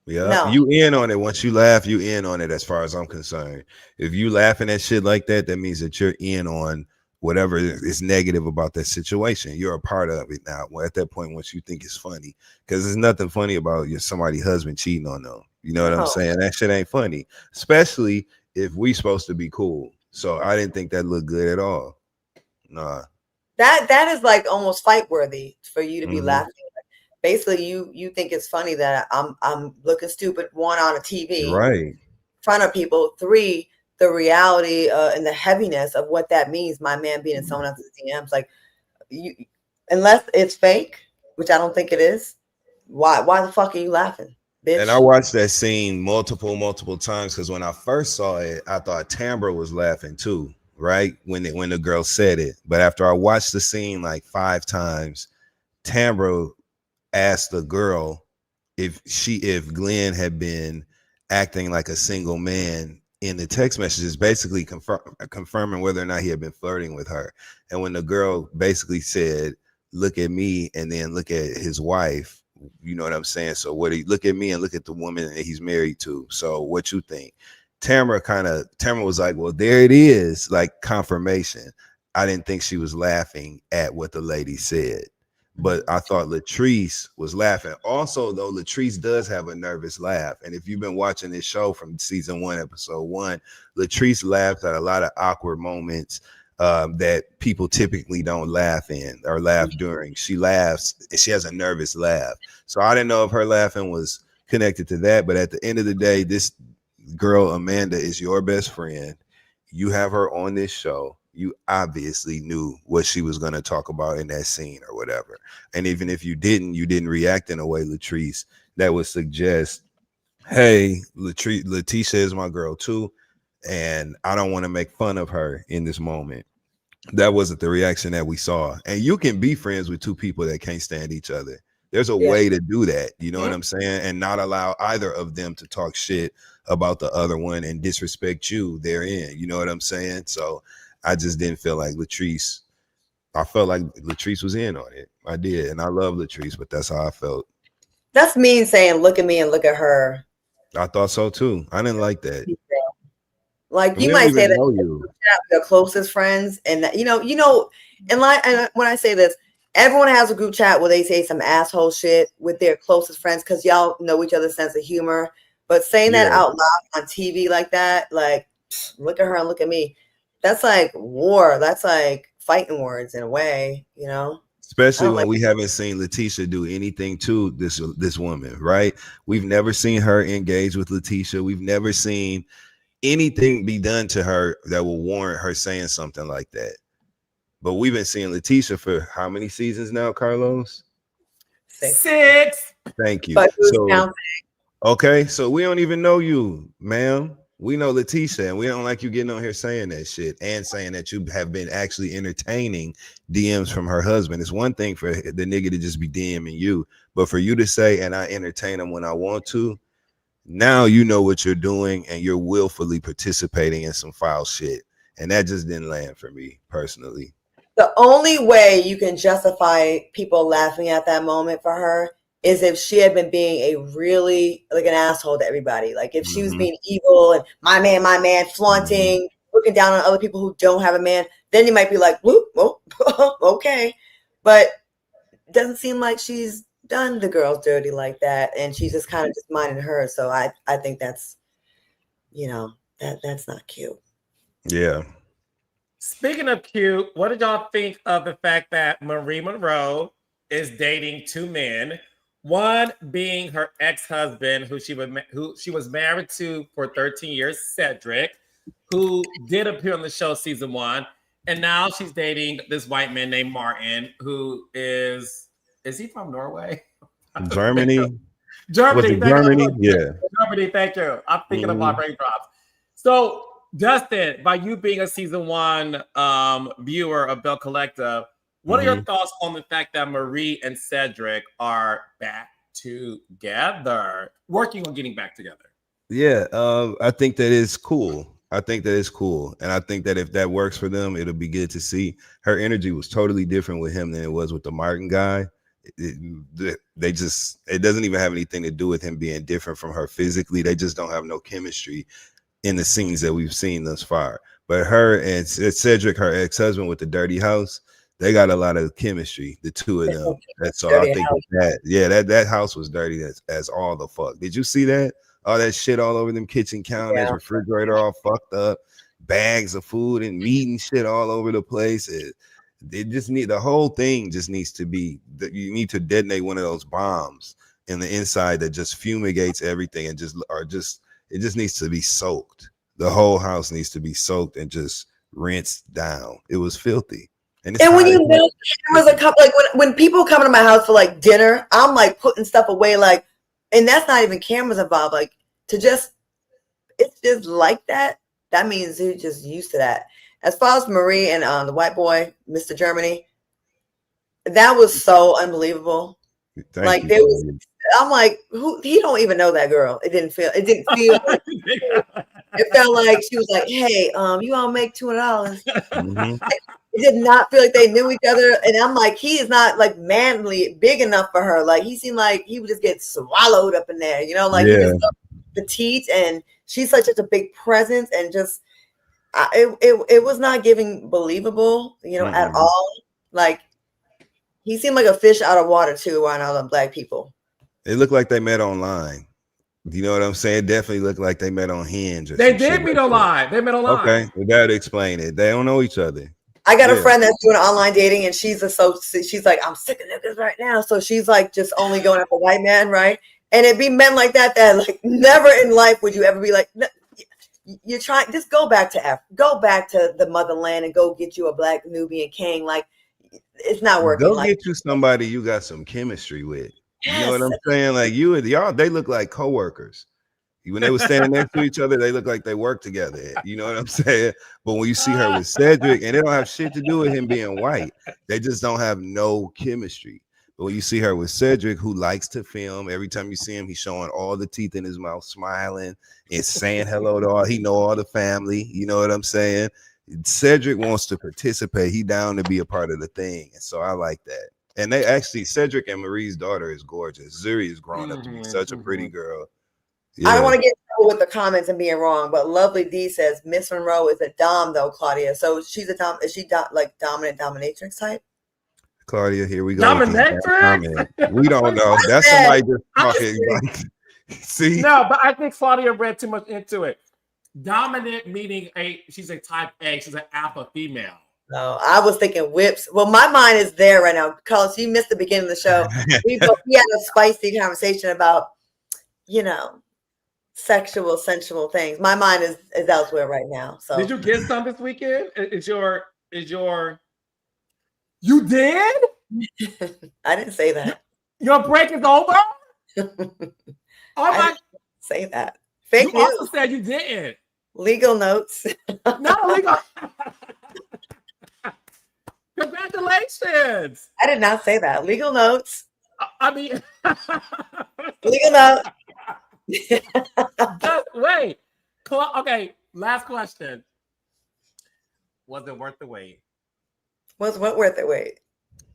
Yeah, no. You in on it. Once you laugh, you in on it. As far as I'm concerned, if you laughing at shit like that, that means that you're in on whatever is negative about that situation. You're a part of it now. Well, at that point, once you think it's funny, because there's nothing funny about somebody's husband cheating on them. You know what I'm saying? That shit ain't funny, especially if we supposed to be cool. So I didn't think that looked good at all. Nah. That is like almost fight worthy for you to be laughing. basically you think it's funny that I'm looking stupid, one, on a TV Right. in front of people, three, the reality and the heaviness of what that means, my man being in someone else's DMs. Like, you, unless it's fake, which I don't think it is, why the fuck are you laughing, bitch? And I watched that scene multiple times because when I first saw it, I thought Tambra was laughing too, right? When the girl said it. But after I watched the scene like 5 times, Tambra asked the girl if Glenn had been acting like a single man in the text messages, basically confirming whether or not he had been flirting with her. And when the girl basically said, "Look at me," and then look at his wife, you know what I'm saying? So look at me and look at the woman that he's married to. So what you think? Tamara was like, well, there it is, like confirmation. I didn't think she was laughing at what the lady said. But I thought Latrice was laughing. Also, though, Latrice does have a nervous laugh. And if you've been watching this show from season 1, episode 1, Latrice laughs at a lot of awkward moments that people typically don't laugh in or laugh during. She laughs and she has a nervous laugh. So I didn't know if her laughing was connected to that. But at the end of the day, this girl, Amanda, is your best friend. You have her on this show. You obviously knew what she was going to talk about in that scene or whatever. And even if you didn't react in a way, Latrice, that would suggest, hey, Lateshia is my girl too, and I don't want to make fun of her in this moment. That wasn't the reaction that we saw. And you can be friends with two people that can't stand each other. There's a way to do that, you know what I'm saying? And not allow either of them to talk shit about the other one and disrespect you therein. You know what I'm saying? So I just didn't feel like Latrice. I felt like Latrice was in on it. I did. And I love Latrice, but that's how I felt. That's mean saying, look at me and look at her. I thought so too. I didn't like that. Like, We you don't might say even that know you. your closest friends, and that, and when I say this, everyone has a group chat where they say some asshole shit with their closest friends because y'all know each other's sense of humor. But saying that out loud on TV like that, like, look at her and look at me, that's like war. That's like fighting words in a way, you know? Especially when we haven't seen Lateshia do anything to this woman, right? We've never seen her engage with Lateshia. We've never seen anything be done to her that will warrant her saying something like that. But we've been seeing Lateshia for how many seasons now, Carlos? 6. Thank you. But So we don't even know you, ma'am. We know Lateshia, and we don't like you getting on here saying that shit and saying that you have been actually entertaining DMs from her husband. It's one thing for the nigga to just be DMing you, but for you to say, and I entertain him when I want to, now you know what you're doing and you're willfully participating in some foul shit. And that just didn't land for me personally. The only way you can justify people laughing at that moment for her is if she had been being a really, like, an asshole to everybody. Like, if she was being evil and my man, flaunting, looking down on other people who don't have a man, then you might be like, whoop, okay. But it doesn't seem like she's done the girls dirty like that, and she's just kind of just minding her. So I think that's, that's not cute. Yeah. Speaking of cute, what did y'all think of the fact that Marie Monroe is dating 2 men? One being her ex-husband, who she was married to for 13 years, Cedric, who did appear on the show season 1, and now she's dating this white man named Martin, who is he from Norway? Germany. Germany. Yeah. Germany. Thank you. I'm thinking of my brain drops. So, Dustin, by you being a season 1 viewer of Bell Collective, what are your thoughts on the fact that Marie and Cedric are back together, working on getting back together? Yeah, I think that is cool. And I think that if that works for them, it'll be good to see. Her energy was totally different with him than it was with the Martin guy. It doesn't even have anything to do with him being different from her physically. They just don't have no chemistry in the scenes that we've seen thus far. But her and Cedric, her ex-husband with the dirty house, they got a lot of chemistry, the two of them. That's all I think that house was dirty as all the fuck. Did you see that? All that shit all over them kitchen counters, refrigerator all fucked up, bags of food and meat and shit all over the place. It just the whole thing just needs to be that you need to detonate one of those bombs in the inside that just fumigates everything and it just needs to be soaked. The whole house needs to be soaked and just rinsed down. It was filthy. And when you know cameras are coming, like when people come to my house for like dinner, I'm like putting stuff away, like, and that's not even cameras involved. Like it's just like that. That means you're just used to that. As far as Marie and the white boy, Mr. Germany, that was so unbelievable. Thank like I'm like, he don't even know that girl. It didn't feel like, it felt like she was like, hey, you all make $200. Mm-hmm. It did not feel like they knew each other. And I'm like, he is not like manly big enough for her. Like he seemed like he would just get swallowed up in there, you know, like he was petite and she's such a big presence and just it was not giving believable, you know, at all. Like he seemed like a fish out of water too around all the black people. It looked like they met online. You know what I'm saying? It definitely looked like they met on Hinge. They did meet online. They met online. Okay, well, that'd explain it. They don't know each other. I got a friend that's doing online dating, and she's like, I'm sick of niggas right now. So she's like, just only going after white men, right? And it'd be men like that like never in life would you ever be like, you're trying. Just go back to the motherland and go get you a black Nubian king. Like it's not working. Go get you somebody you got some chemistry with. You know what I'm saying? Like you and y'all, they look like coworkers. When they were standing next to each other, they look like they work together. You know what I'm saying? But when you see her with Cedric, and it don't have shit to do with him being white, they just don't have no chemistry. But when you see her with Cedric, who likes to film, every time you see him, he's showing all the teeth in his mouth, smiling and saying hello to all. He know all the family. You know what I'm saying? Cedric wants to participate. He down to be a part of the thing. And so I like that. And they actually, Cedric and Marie's daughter is gorgeous. Zuri is growing up to be such a pretty girl. Yeah. I don't want to get in trouble with the comments and being wrong, but Lovely D says Miss Monroe is a dom though, Claudia. So she's a dom. Is she like dominant dominatrix type? Claudia, here we go. Dominatrix? We don't know. That's somebody just talking. Like, see? No, but I think Claudia read too much into it. Dominant meaning she's a type A. She's an alpha female. No, I was thinking whips. Well, my mind is there right now because you missed the beginning of the show. We had a spicy conversation about, you know, sexual, sensual things. My mind is elsewhere right now. So did you get some this weekend? Is your you did? I didn't say that. Your break is over? I didn't say that. Fake news. Also said you didn't. Legal notes. No, legal. Congratulations. I did not say that. Legal notes. I mean, legal notes. Wait. Okay, last question. Was it worth the wait? Was what worth the wait?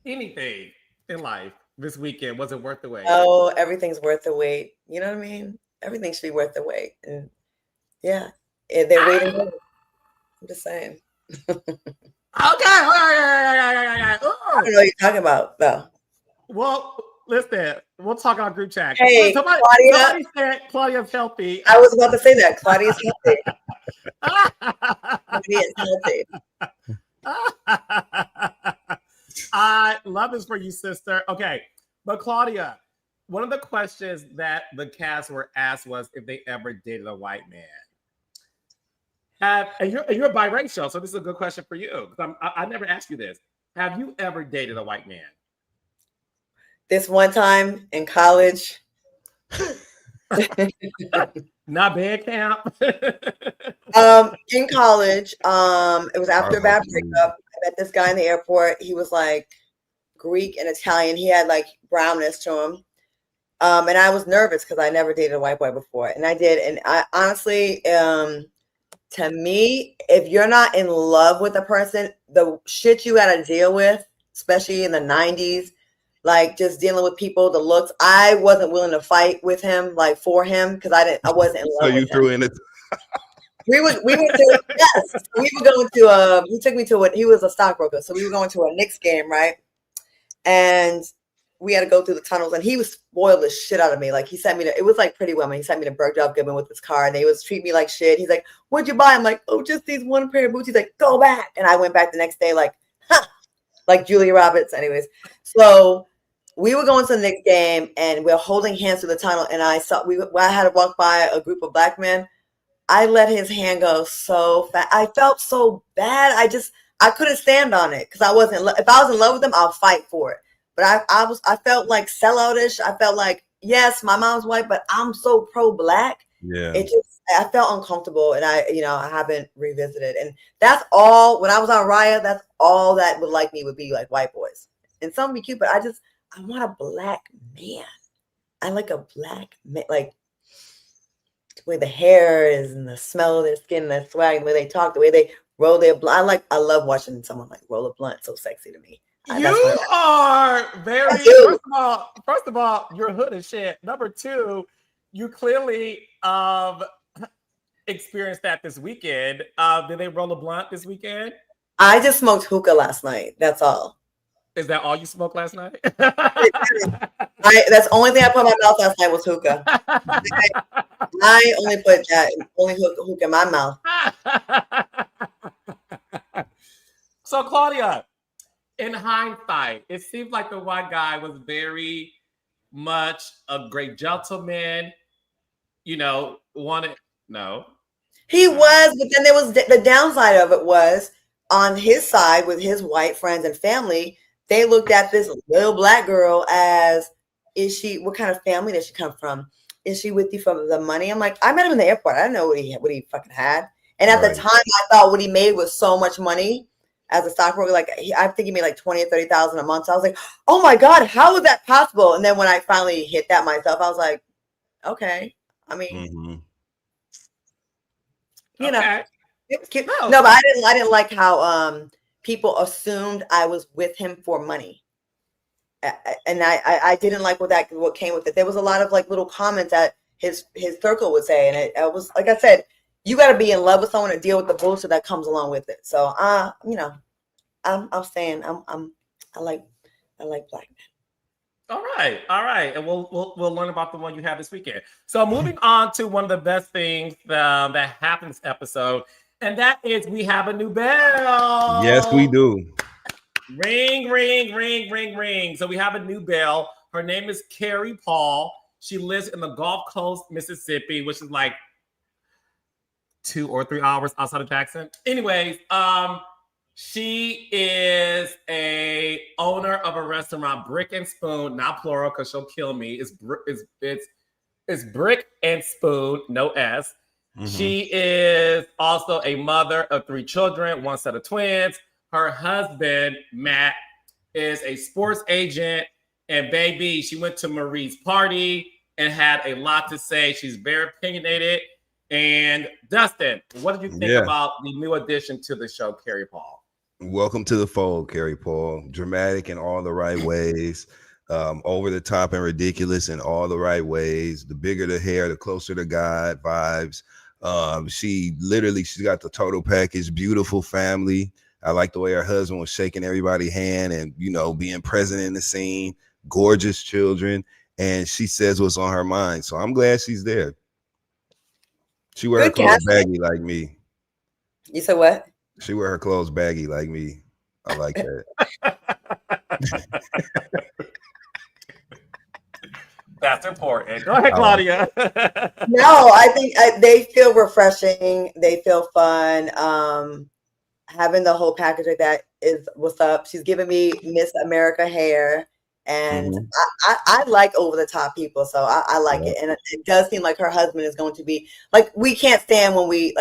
Anything in life this weekend, was it worth the wait? Oh, everything's worth the wait. You know what I mean? Everything should be worth the wait. And yeah, they're waiting. I'm just saying. Okay. I don't know what you're talking about, though. Well, listen, we'll talk on group chat. Hey, somebody said Claudia's healthy. I was about to say that. Claudia's healthy. Claudia's healthy. I love this for you, sister. Okay, but Claudia, one of the questions that the cast were asked was if they ever dated a white man. And you're biracial, so this is a good question for you. I never asked you this. Have you ever dated a white man? This one time in college. Not band camp. In college, it was after a bad breakup. I met this guy in the airport. He was like Greek and Italian. He had like brownness to him. And I was nervous because I never dated a white boy before. And I did. And I honestly, to me, if you're not in love with a person, the shit you got to deal with, especially in the 90s, like just dealing with people, the looks, I wasn't willing to fight with him, like for him, because I wasn't in love with him. So you threw in it. We were going to, he took me to he was a stockbroker. So we were going to a Knicks game, right? And we had to go through the tunnels, and he was spoiled the shit out of me. Like he sent me to, it was like Pretty Woman. He sent me to Bergdorf Goodman with his car, and they was treat me like shit. He's like, "What'd you buy?" I'm like, "Oh, just these one pair of boots." He's like, "Go back," and I went back the next day, like, "Huh, like Julia Roberts. Anyways, so we were going to the Knicks game and we're holding hands through the tunnel. And I had to walk by a group of black men. I let his hand go so fast. I felt so bad. I couldn't stand on it because I wasn't. If I was in love with him, I'll fight for it. But I felt like selloutish. I felt like, yes, my mom's white, but I'm so pro-black. Yeah. I felt uncomfortable, and I haven't revisited. And that's all. When I was on Raya, that's all that would like me would be like white boys, and some would be cute. But I want a black man. I like a black man, like the way the hair is and the smell of their skin, their swag, the way they talk, the way they roll their blunt. I love watching someone like roll a blunt. So sexy to me. You are very. First of all, you're hood as shit. Number two, you clearly experienced that this weekend. Did they roll a blunt this weekend? I just smoked hookah last night. That's all. Is that all you smoked last night? That's the only thing I put in my mouth last night was hookah. I only put hookah in my mouth. So Claudia, in hindsight, it seems like the white guy was very much a great gentleman. He was, but then there was the downside of it was on his side with his white friends and family. They looked at this little black girl as, what kind of family does she come from? Is she with you for the money? I'm like, I met him in the airport. I didn't know what he fucking had. And at the time, I thought what he made was so much money as a stockbroker. Like, I think he made like $20,000 or $30,000 a month. So I was like, oh my God, how is that possible? And then when I finally hit that myself, I was like, okay. I mean, it was cute. No, but I didn't like how people assumed I was with him for money. And I didn't like what came with it. There was a lot of like little comments that his circle would say, and it was, like I said, you got to be in love with someone to deal with the bullshit that comes along with it. So I'm saying I like black men. All right, and we'll learn about the one you have this weekend. So moving on to one of the best things that happened this episode, and that is we have a new bell. Yes, we do. Ring, ring, ring, ring, ring. So we have a new belle. Her name is Carrie Paul. She lives in the Gulf Coast, Mississippi, which is like 2 or 3 hours outside of Jackson. Anyways, she is a owner of a restaurant, Brick and Spoon, not plural because she'll kill me. It's Brick and Spoon, no S. Mm-hmm. She is also a mother of 3 children, 1 set of twins. Her husband, Matt, is a sports agent. And baby, she went to Marie's party and had a lot to say. She's very opinionated. And Dustin, what did you think about the new addition to the show, Carrie Paul? Welcome to the fold, Carrie Paul. Dramatic in all the right ways. Over the top and ridiculous in all the right ways. The bigger the hair, the closer to God vibes. She's got the total package. Beautiful family. I like the way her husband was shaking everybody's hand and, being present in the scene. Gorgeous children. And she says what's on her mind. So I'm glad she's there. She wear her clothes baggy like me. You said what? She wear her clothes baggy like me. I like that. That's important. Go ahead, Claudia. No, I think they feel refreshing. They feel fun. Having the whole package like that is what's up. She's giving me Miss America hair. And I like over the top people. So I like it. And it does seem like her husband is going to be like, we can't stand when we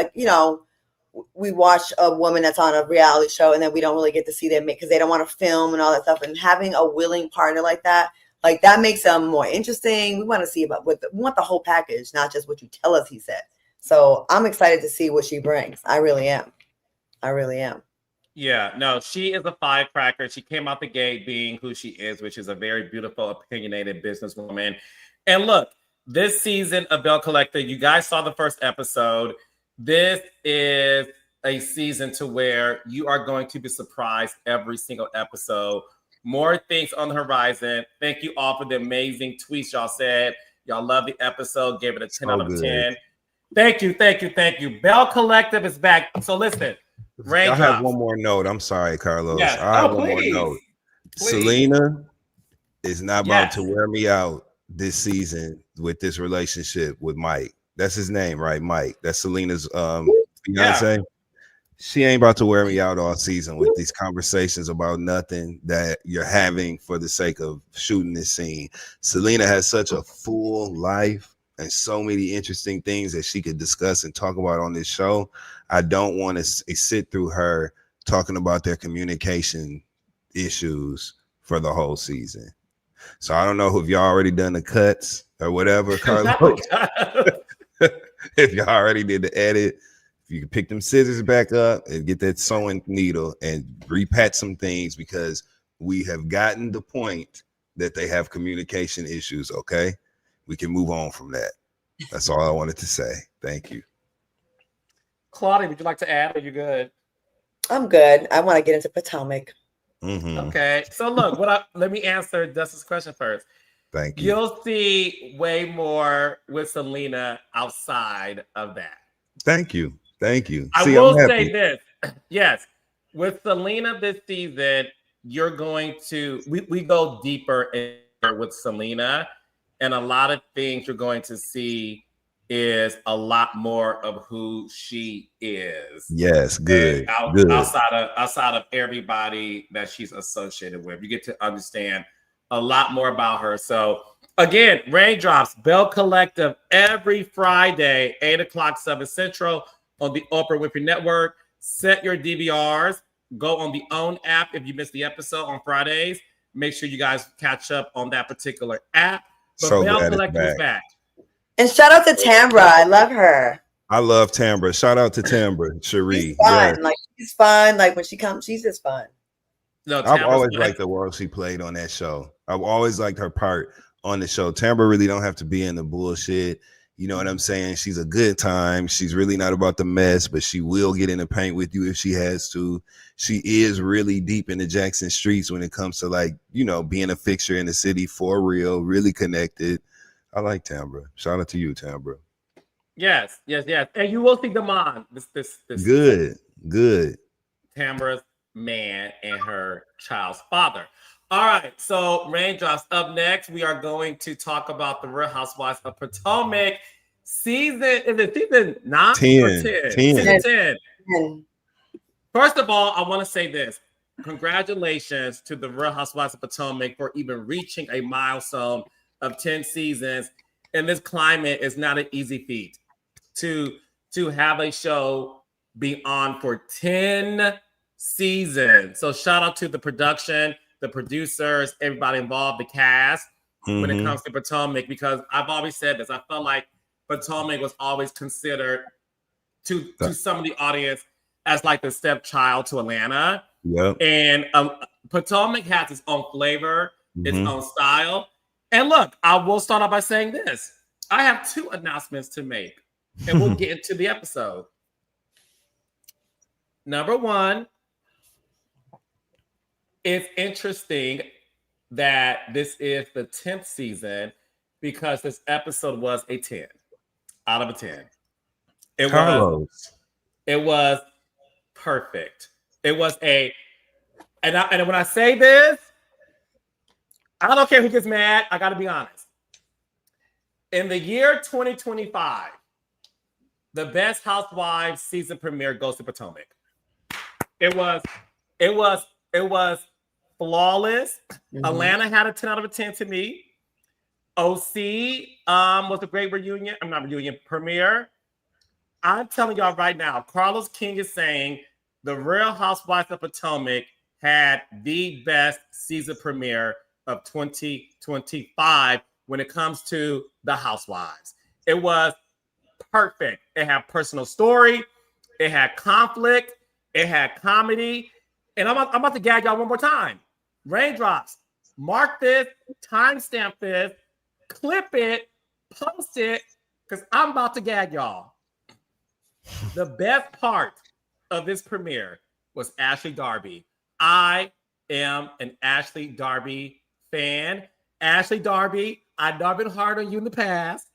we watch a woman that's on a reality show and then we don't really get to see them because they don't want to film and all that stuff. And having a willing partner like that makes them more interesting. We want to see we want the whole package, not just what you tell us he said. So I'm excited to see what she brings. I really am. Yeah, no, she is a firecracker. She came out the gate being who she is, which is a very beautiful, opinionated businesswoman. And look, this season of Bell Collector, you guys saw the first episode. This is a season to where you are going to be surprised every single episode. More things on the horizon. Thank you all for the amazing tweets y'all said. Y'all love the episode. Gave it a 10 out of 10. Thank you. Bell Collective is back. So listen, I have Raindrops. one more note. I'm sorry, Carlos. Yes. I have Oh, one more please. note. Please. Selena is not about Yes. to wear me out this season with this relationship with Mike. That's his name, right? Mike. That's Selena's fiance. Yeah. She ain't about to wear me out all season with these conversations about nothing that you're having for the sake of shooting this scene. Selena has such a full life and so many interesting things that she could discuss and talk about on this show. I don't want to sit through her talking about their communication issues for the whole season. So I don't know if y'all already done the cuts or whatever, Carlos. If y'all already did the edit, if you can pick them scissors back up and get that sewing needle and repatch some things, because we have gotten the point that they have communication issues. Okay, we can move on from that. That's all I wanted to say. Thank you. Claudia, would you like to add? Are you good? I'm good. I want to get into Potomac. Okay. So look, let me answer Dustin's question first. Thank you. You'll see way more with Selena outside of that. Thank you. Thank you. I will say this. Yes. With Selena this season, you're going to we go deeper in with Selena, and a lot of things you're going to see is a lot more of who she is. Yes, good. Good. Outside of everybody that she's associated with. You get to understand a lot more about her. So again, Raindrops, Bell Collective, every Friday, 8 o'clock, 7 Central on the Oprah Winfrey Network. Set your DVRs. Go on the OWN app if you missed the episode on Fridays. Make sure you guys catch up on that particular app. But So Bell glad Collective it's is back. And shout out to Tambra. I love her. I love Tambra. Shout out to Tambra, Cherie. She's fun. Yes. Like she's fun. Like when she comes, she's just fun. No, I've always liked the role she played on that show. I've always liked her part on the show. Tambra really don't have to be in the bullshit. You know what I'm saying? She's a good time. She's really not about the mess, but she will get in the paint with you if she has to. She is really deep in the Jackson streets when it comes to, like, you know, being a fixture in the city for real, really connected. I like Tambra. Shout out to you, Tambra. Yes. And you will see Damon. This good. Tambra's man and her child's father. All right, so Raindrops up next. We are going to talk about the Real Housewives of Potomac season. Is it season 9 or 10? Season 10. First of all, I want to say this. Congratulations to the Real Housewives of Potomac for even reaching a milestone of 10 seasons. In this climate, it's not an easy feat to have a show be on for 10 seasons. So shout out to the production, the producers, everybody involved, the cast, when it comes to Potomac, because I've always said this. I felt like Potomac was always considered to some of the audience as like the stepchild to Atlanta. Yep. And Potomac has its own flavor, its own style. And look, I will start off by saying this. I have 2 announcements to make, and we'll get into the episode. Number 1, it's interesting that this is the 10th season because this episode was a 10 out of a 10. It was perfect. It was and when I say this, I don't care who gets mad. I got to be honest. In the year 2025, the Best Housewives season premiere goes to Potomac. It was flawless. Atlanta had a 10 out of a 10 to me. OC was a great premiere. I'm telling y'all right now, Carlos King is saying the Real Housewives of Potomac had the best season premiere of 2025 when it comes to the Housewives. It was perfect. It had personal story. It had conflict. It had comedy. And I'm about to gag y'all one more time. Raindrops, mark this, timestamp this, clip it, post it, because I'm about to gag y'all. The best part of this premiere was Ashley Darby. I am an Ashley Darby fan. Ashley Darby, I know I've been hard on you in the past.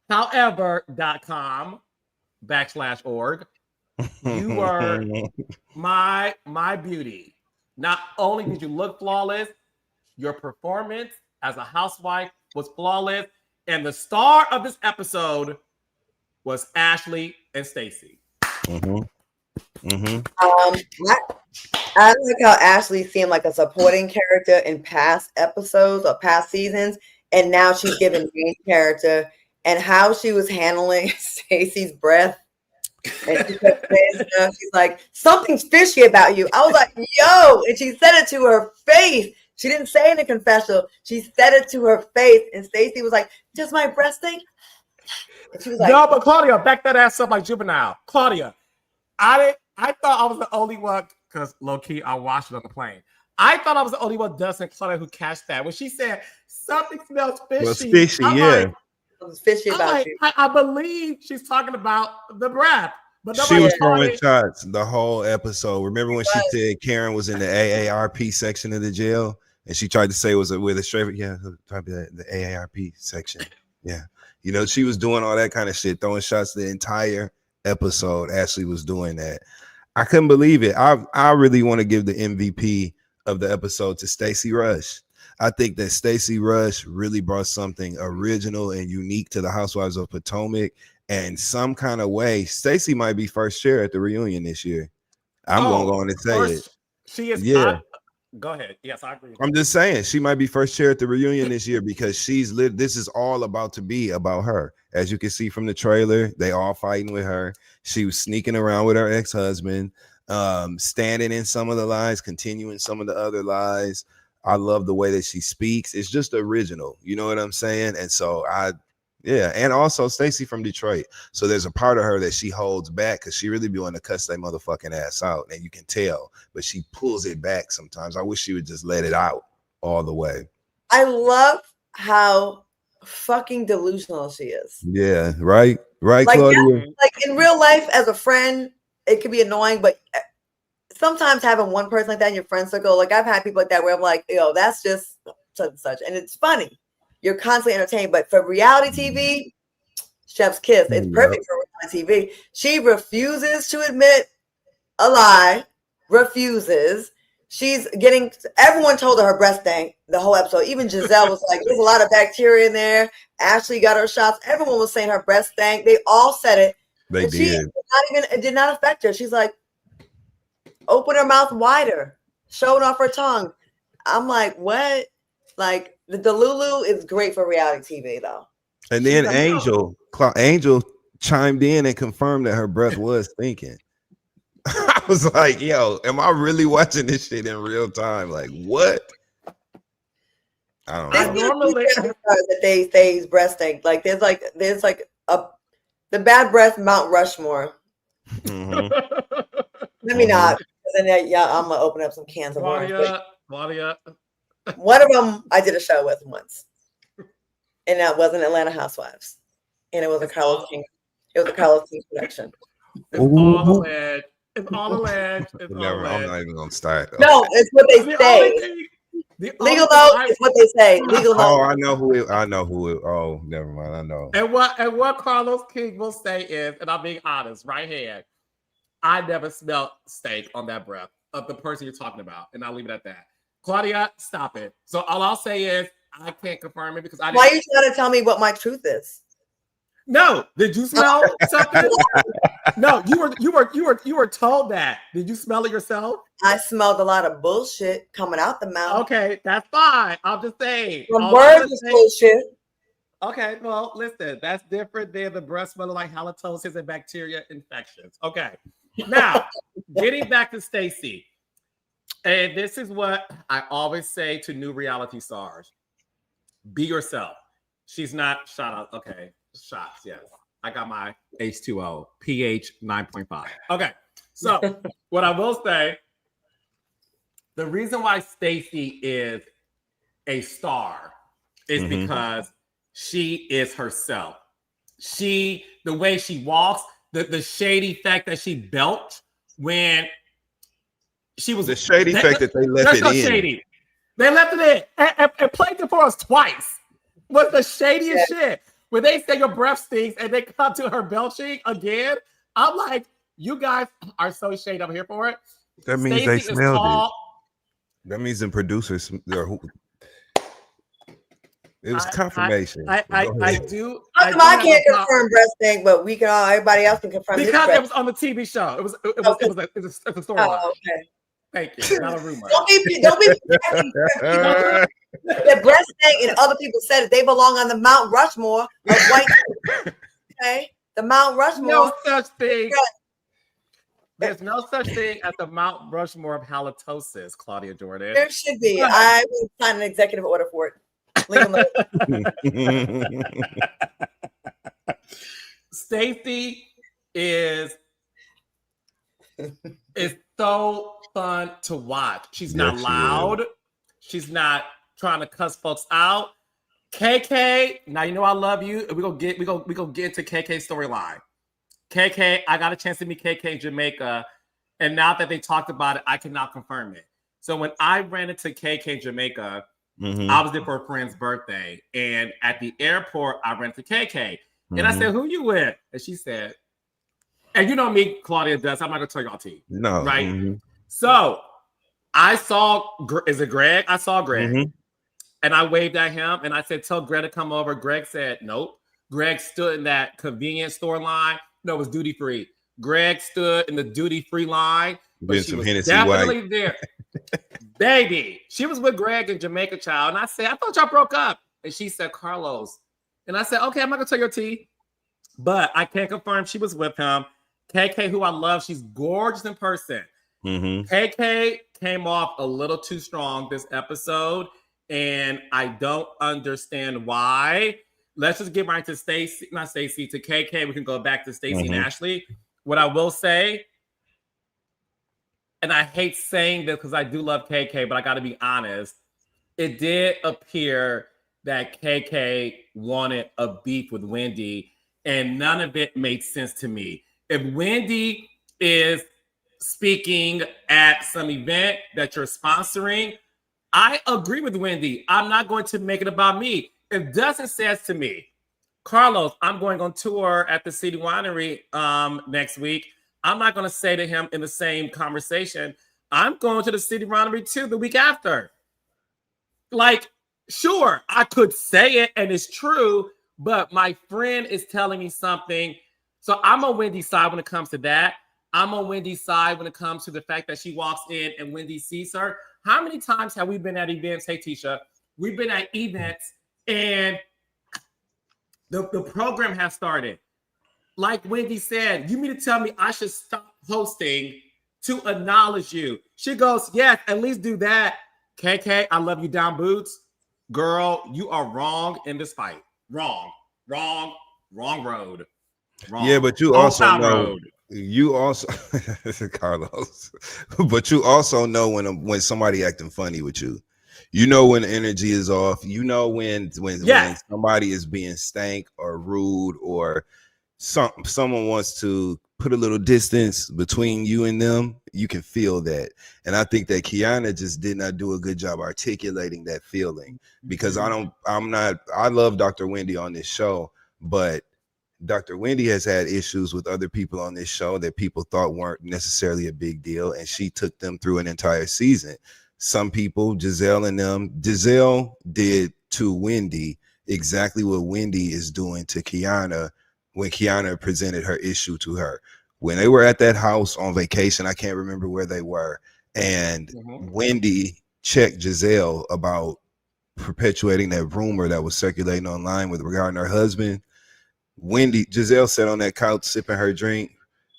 However.com/org. You were my beauty. Not only did you look flawless, your performance as a housewife was flawless, and the star of this episode was Ashley and Stacey. I like how Ashley seemed like a supporting character in past episodes or past seasons, and now she's given main character, and how she was handling Stacey's breath. And she kept saying stuff. She's like, something's fishy about you. I was like, yo, and she said it to her face. She didn't say it in a confessional. She said it to her face, and Stacey was like, does my breast stink? And she was like, no, but Claudia, back that ass up like Juvenile. Claudia, I thought I was the only one, because low-key, I watched it on the plane. I thought I was the only one, Dustin Claudia, who catched that. When she said, something smells fishy. Well, fishy, I'm yeah. like, it was fishy about you. I believe she's talking about the breath. But she was throwing shots the whole episode. Remember when she said Karen was in the AARP section of the jail, and she tried to say it was with a straight, the AARP section. Yeah. You know, she was doing all that kind of shit, throwing shots the entire episode. Ashley was doing that. I couldn't believe it. I really want to give the MVP of the episode to Stacey Rush. I think that Stacey Rush really brought something original and unique to the Housewives of Potomac. And some kind of way, Stacey might be first chair at the reunion this year. I'm going to go on and say it. She is. Yeah. Go ahead. Yes, I agree. I'm just saying she might be first chair at the reunion this year because she's lived. This is all about to be about her. As you can see from the trailer, they all fighting with her. She was sneaking around with her ex-husband, standing in some of the lies, continuing some of the other lies. I love the way that she speaks. It's just original. You know what I'm saying? And so yeah, and also Stacey from Detroit. So there's a part of her that she holds back because she really be wanting to cuss that motherfucking ass out, and you can tell, but she pulls it back sometimes. I wish she would just let it out all the way. I love how fucking delusional she is. Yeah, right, like, Claudia. Like in real life, as a friend, it could be annoying, but sometimes having one person like that in your friend circle, like I've had people like that where I'm like, yo, that's just such and such, and it's funny. You're constantly entertained, but for reality TV, chef's kiss. It's perfect for reality TV. She refuses to admit a lie. Refuses. She's getting. Everyone told her breast stank the whole episode. Even Giselle was like, "There's a lot of bacteria in there." Ashley got her shots. Everyone was saying her breast stank. They all said it. They did. It did not affect her. She's like, open her mouth wider, showing off her tongue. I'm like, what? Like. The Delulu is great for reality TV, though. And then Angel chimed in and confirmed that her breath was stinking. I was like, yo, am I really watching this shit in real time? Like, what? I don't know. Normally that they say breath stink. Like there's like the bad breath Mount Rushmore. Mm-hmm. Let me not. And then I'm gonna open up some cans of Claudia. One of them I did a show with once, and that wasn't Atlanta Housewives, and it was a Carlos King. It was a Carlos King production. It's all alleged. It's all alleged. I'm not even gonna start. No, it's what they say. Legal note is what they say. Legal note. Oh, I know who it. Oh, never mind. I know. And what Carlos King will say is, and I'm being honest, right hand, I never smelled steak on that breath of the person you're talking about, and I'll leave it at that. Claudia, stop it. So all I'll say is I can't confirm it because I didn't. Why are you trying to tell me what my truth is? No. Did you smell something? No, you were told that. Did you smell it yourself? I smelled a lot of bullshit coming out the mouth. Okay, that's fine. I'm just saying. The words is bullshit. Okay, well, listen, that's different than the breath smelling like halitosis and bacteria infections. Okay. Now, getting back to Stacey. And this is what I always say to new reality stars. Be yourself. She's not shout out. Okay. Shots. Yes. I got my H2O, pH 9.5. Okay. So what I will say, the reason why Stacey is a star is because she is herself. The way she walks, the shady fact that she belched when she was the shady fact that they left it in. Shady. They left it in and played it for us twice. Was the shadiest shit. When they say your breath stinks and they come to her belching again, I'm like, You guys are so shady. I'm here for it. That means they Stacey is smelled tall. it. That means the producers. It was confirmation. I do. I can't confirm breast thing, but we can all. Everybody else can confirm because it was on the TV show. It was a storyline. Oh, okay. Thank you. Not a rumor. Don't be the breast thing, and other people said it. They belong on the Mount Rushmore of white. Okay, the Mount Rushmore. No such thing. There's no such thing as the Mount Rushmore of halitosis, Claudia Jordan. There should be. I will sign an executive order for it. Stacey is so fun to watch. She's not loud. She's not trying to cuss folks out. KK, now you know I love you. We gonna get into KK's storyline. KK, I got a chance to meet KK in Jamaica, and now that they talked about it, I can now confirm it. So when I ran into KK in Jamaica, I was there for a friend's birthday, and at the airport, I ran into KK, and I said, "Who you with?" And she said, "And you know me, Claudia does. I'm not gonna tell y'all tea, no, right?" So I saw, is it Greg? I saw Greg, and I waved at him, and I said, "Tell Greg to come over." Greg said, "Nope." Greg stood in that convenience store line. No, it was duty free. Greg stood in the duty free line, but she was definitely White. There. Baby, she was with Greg in Jamaica, child. And I said, "I thought y'all broke up." And she said, "Carlos." And I said, "Okay, I'm not gonna tell your tea." But I can't confirm she was with him. KK, who I love, she's gorgeous in person. KK came off a little too strong this episode, and I don't understand why. Let's just get right to Stacey, not Stacey, to KK. We can go back to Stacey and Ashley. What I will say, and I hate saying this because I do love KK, but I got to be honest. It did appear that KK wanted a beef with Wendy, and none of it made sense to me. If Wendy is speaking at some event that you're sponsoring, I agree with Wendy. I'm not going to make it about me. If Dustin says to me, "Carlos, I'm going on tour at the City Winery next week," I'm not going to say to him in the same conversation, "I'm going to the City Winery too the week after." Like, sure, I could say it and it's true, but my friend is telling me something. So I'm on Wendy's side when it comes to that. I'm on Wendy's side when it comes to the fact that she walks in and Wendy sees her. How many times have we been at events? Hey, Tisha, we've been at events and the program has started. Like Wendy said, you mean to tell me I should stop hosting to acknowledge you? She goes, "Yes, at least do that." KK, I love you down boots. Girl, you are wrong in this fight. Wrong road. Wrong. Yeah, but you also know, Carlos, but you also know when somebody acting funny with you. You know when the energy is off. You know when somebody is being stank or rude or someone wants to put a little distance between you and them. You can feel that. And I think that Kiana just did not do a good job articulating that feeling, because I love Dr. Wendy on this show, but Dr. Wendy has had issues with other people on this show that people thought weren't necessarily a big deal, and she took them through an entire season. Some people, Giselle did to Wendy exactly what Wendy is doing to Kiana when Kiana presented her issue to her. When they were at that house on vacation, I can't remember where they were, and Wendy checked Giselle about perpetuating that rumor that was circulating online with regarding her husband. Giselle sat on that couch sipping her drink,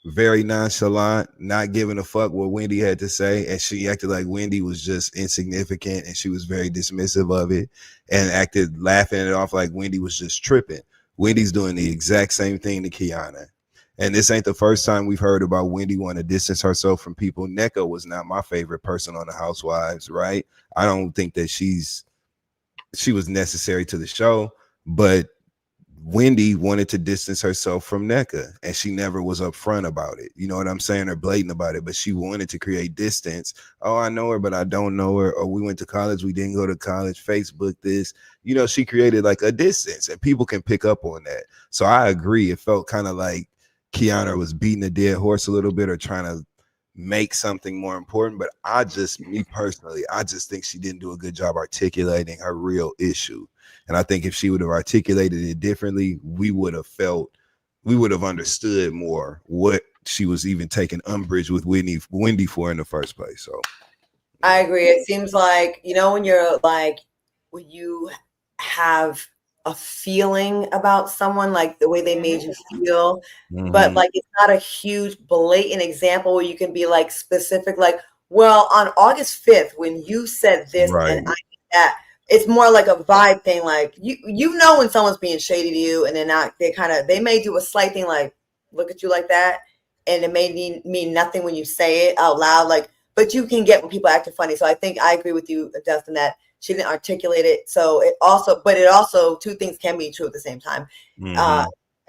very nonchalant, not giving a fuck what Wendy had to say, and she acted like Wendy was just insignificant, and she was very dismissive of it and acted laughing it off like Wendy was just tripping. Wendy's doing the exact same thing to Kiana, and this ain't the first time we've heard about Wendy wanting to distance herself from people. Nneka was not my favorite person on the Housewives, right? I don't think that she was necessary to the show, but Wendy wanted to distance herself from Nneka, and she never was upfront about it. You know what I'm saying? Or blatant about it, but she wanted to create distance. Oh, I know her, but I don't know her. Or we went to college, we didn't go to college. Facebook this. You know, she created like a distance, and people can pick up on that. So I agree. It felt kind of like Kiana was beating a dead horse a little bit or trying to make something more important. But me personally, I just think she didn't do a good job articulating her real issue. And I think if she would have articulated it differently, we would have understood more what she was even taking umbrage with Wendy for in the first place. So I agree. It seems like, when you're like, when you have a feeling about someone, like the way they made you feel, but like it's not a huge blatant example where you can be like specific, like, well, on August 5th, when you said this and I did that, it's more like a vibe thing. Like you know when someone's being shady to you and they may do a slight thing like look at you like that, and it may mean nothing when you say it out loud, like, but you can get when people acting funny. So I think I agree with you, Dustin, that she didn't articulate it. So it also two things can be true at the same time.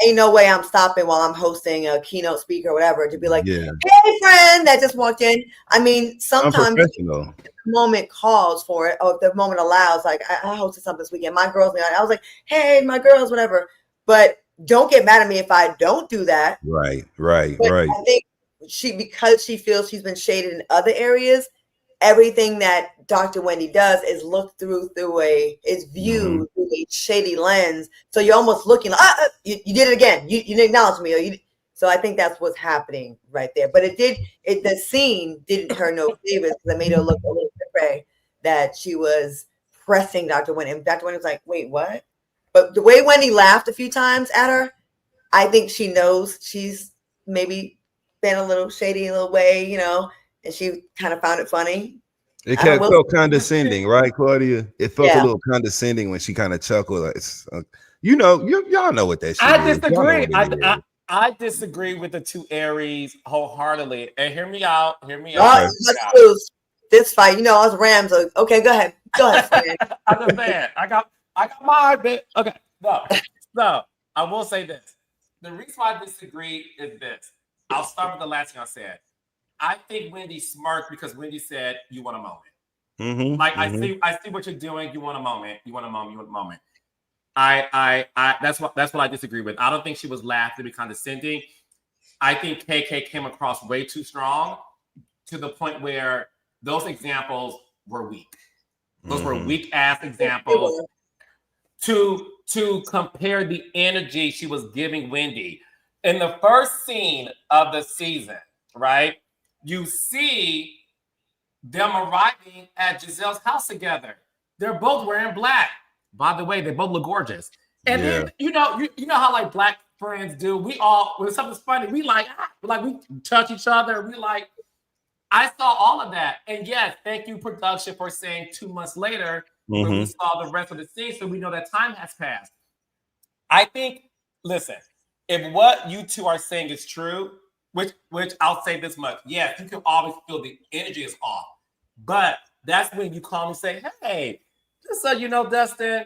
Ain't no way I'm stopping while I'm hosting a keynote speaker or whatever to be like, hey friend that just walked in. I mean, sometimes the moment calls for it, or if the moment allows, like I hosted something this weekend. My girls, I was like, hey, my girls, whatever. But don't get mad at me if I don't do that. Right. I think because she feels she's been shaded in other areas, everything that Dr. Wendy does is looked through is viewed through a shady lens. So you're almost looking like, you did it again. You didn't acknowledge me. So I think that's what's happening right there. But the scene didn't her no favors because it made her look a little bit that she was pressing Dr. Wendy. And Dr. Wendy was like, wait, what? But the way Wendy laughed a few times at her, I think she knows she's maybe been a little shady in a little way, and she kind of found it funny. It felt condescending, right, Claudia? It felt a little condescending when she kind of chuckled. Like, y'all know what that shit I is. disagree. I disagree with the two Aries wholeheartedly. And hear me out. Let's lose this fight. Us Rams. Okay, go ahead. I understand. I got my bit. Okay. No. I will say this. The reason why I disagree is this. I'll start with the last thing I said. I think Wendy smirked because Wendy said, "You want a moment." I see what you're doing. You want a moment. That's what I disagree with. I don't think she was laughing to be condescending. I think KK came across way too strong to the point where those examples were weak. Those were weak ass examples to compare the energy she was giving Wendy. In the first scene of the season, right? You see them arriving at Giselle's house together. They're both wearing black. By the way, they both look gorgeous. And then you know how like black friends do. We all when something's funny, we touch each other. I saw all of that. And yes, thank you, production, for saying 2 months later when we saw the rest of the scene, so we know that time has passed. I think, listen, if what you two are saying is true, which I'll say this much, yes, you can always feel the energy is off. But that's when you call me and say, hey, just so you know, Dustin,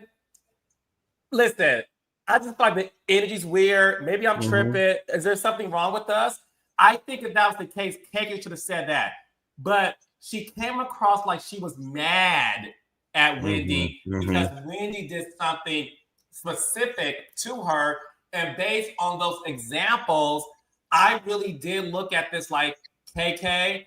listen, I just feel like the energy's weird. Maybe I'm tripping. Is there something wrong with us? I think if that was the case, KK should have said that. But she came across like she was mad at Wendy because Wendy did something specific to her. And based on those examples, I really did look at this like, KK,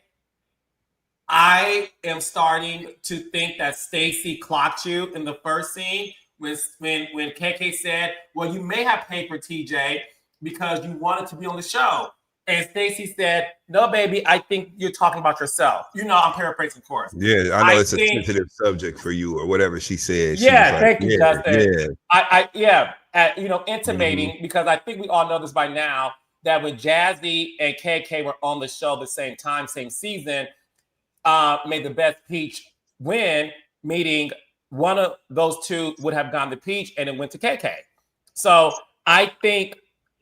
I am starting to think that Stacey clocked you in the first scene when KK said, well, you may have paid for TJ because you wanted to be on the show. And Stacey said, no, baby, I think you're talking about yourself. I'm paraphrasing, of course. Yeah, I know it's a sensitive subject for you or whatever she said. Yeah, thank you, Justin. Intimating, because I think we all know this by now, that when Jazzy and KK were on the show the same time, same season, made the best peach win, meaning one of those two would have gone to peach and it went to KK. So I think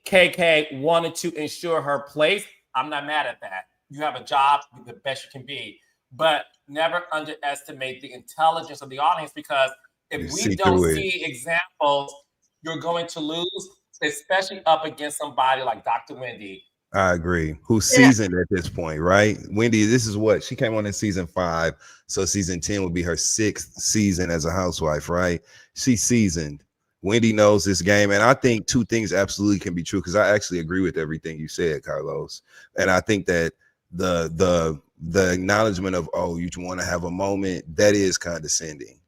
KK wanted to ensure her place. I'm not mad at that. You have a job, the best you can be, but never underestimate the intelligence of the audience, because if we don't see examples, you're going to lose, especially up against somebody like Dr. Wendy. I agree. Who's seasoned at this point, right? Wendy, this is what she came on in season 5. So season 10 would be her 6th season as a housewife, right? She's seasoned. Wendy knows this game, and I think two things absolutely can be true because I actually agree with everything you said, Carlos. And I think that the acknowledgement of, oh, you want to have a moment, that is condescending.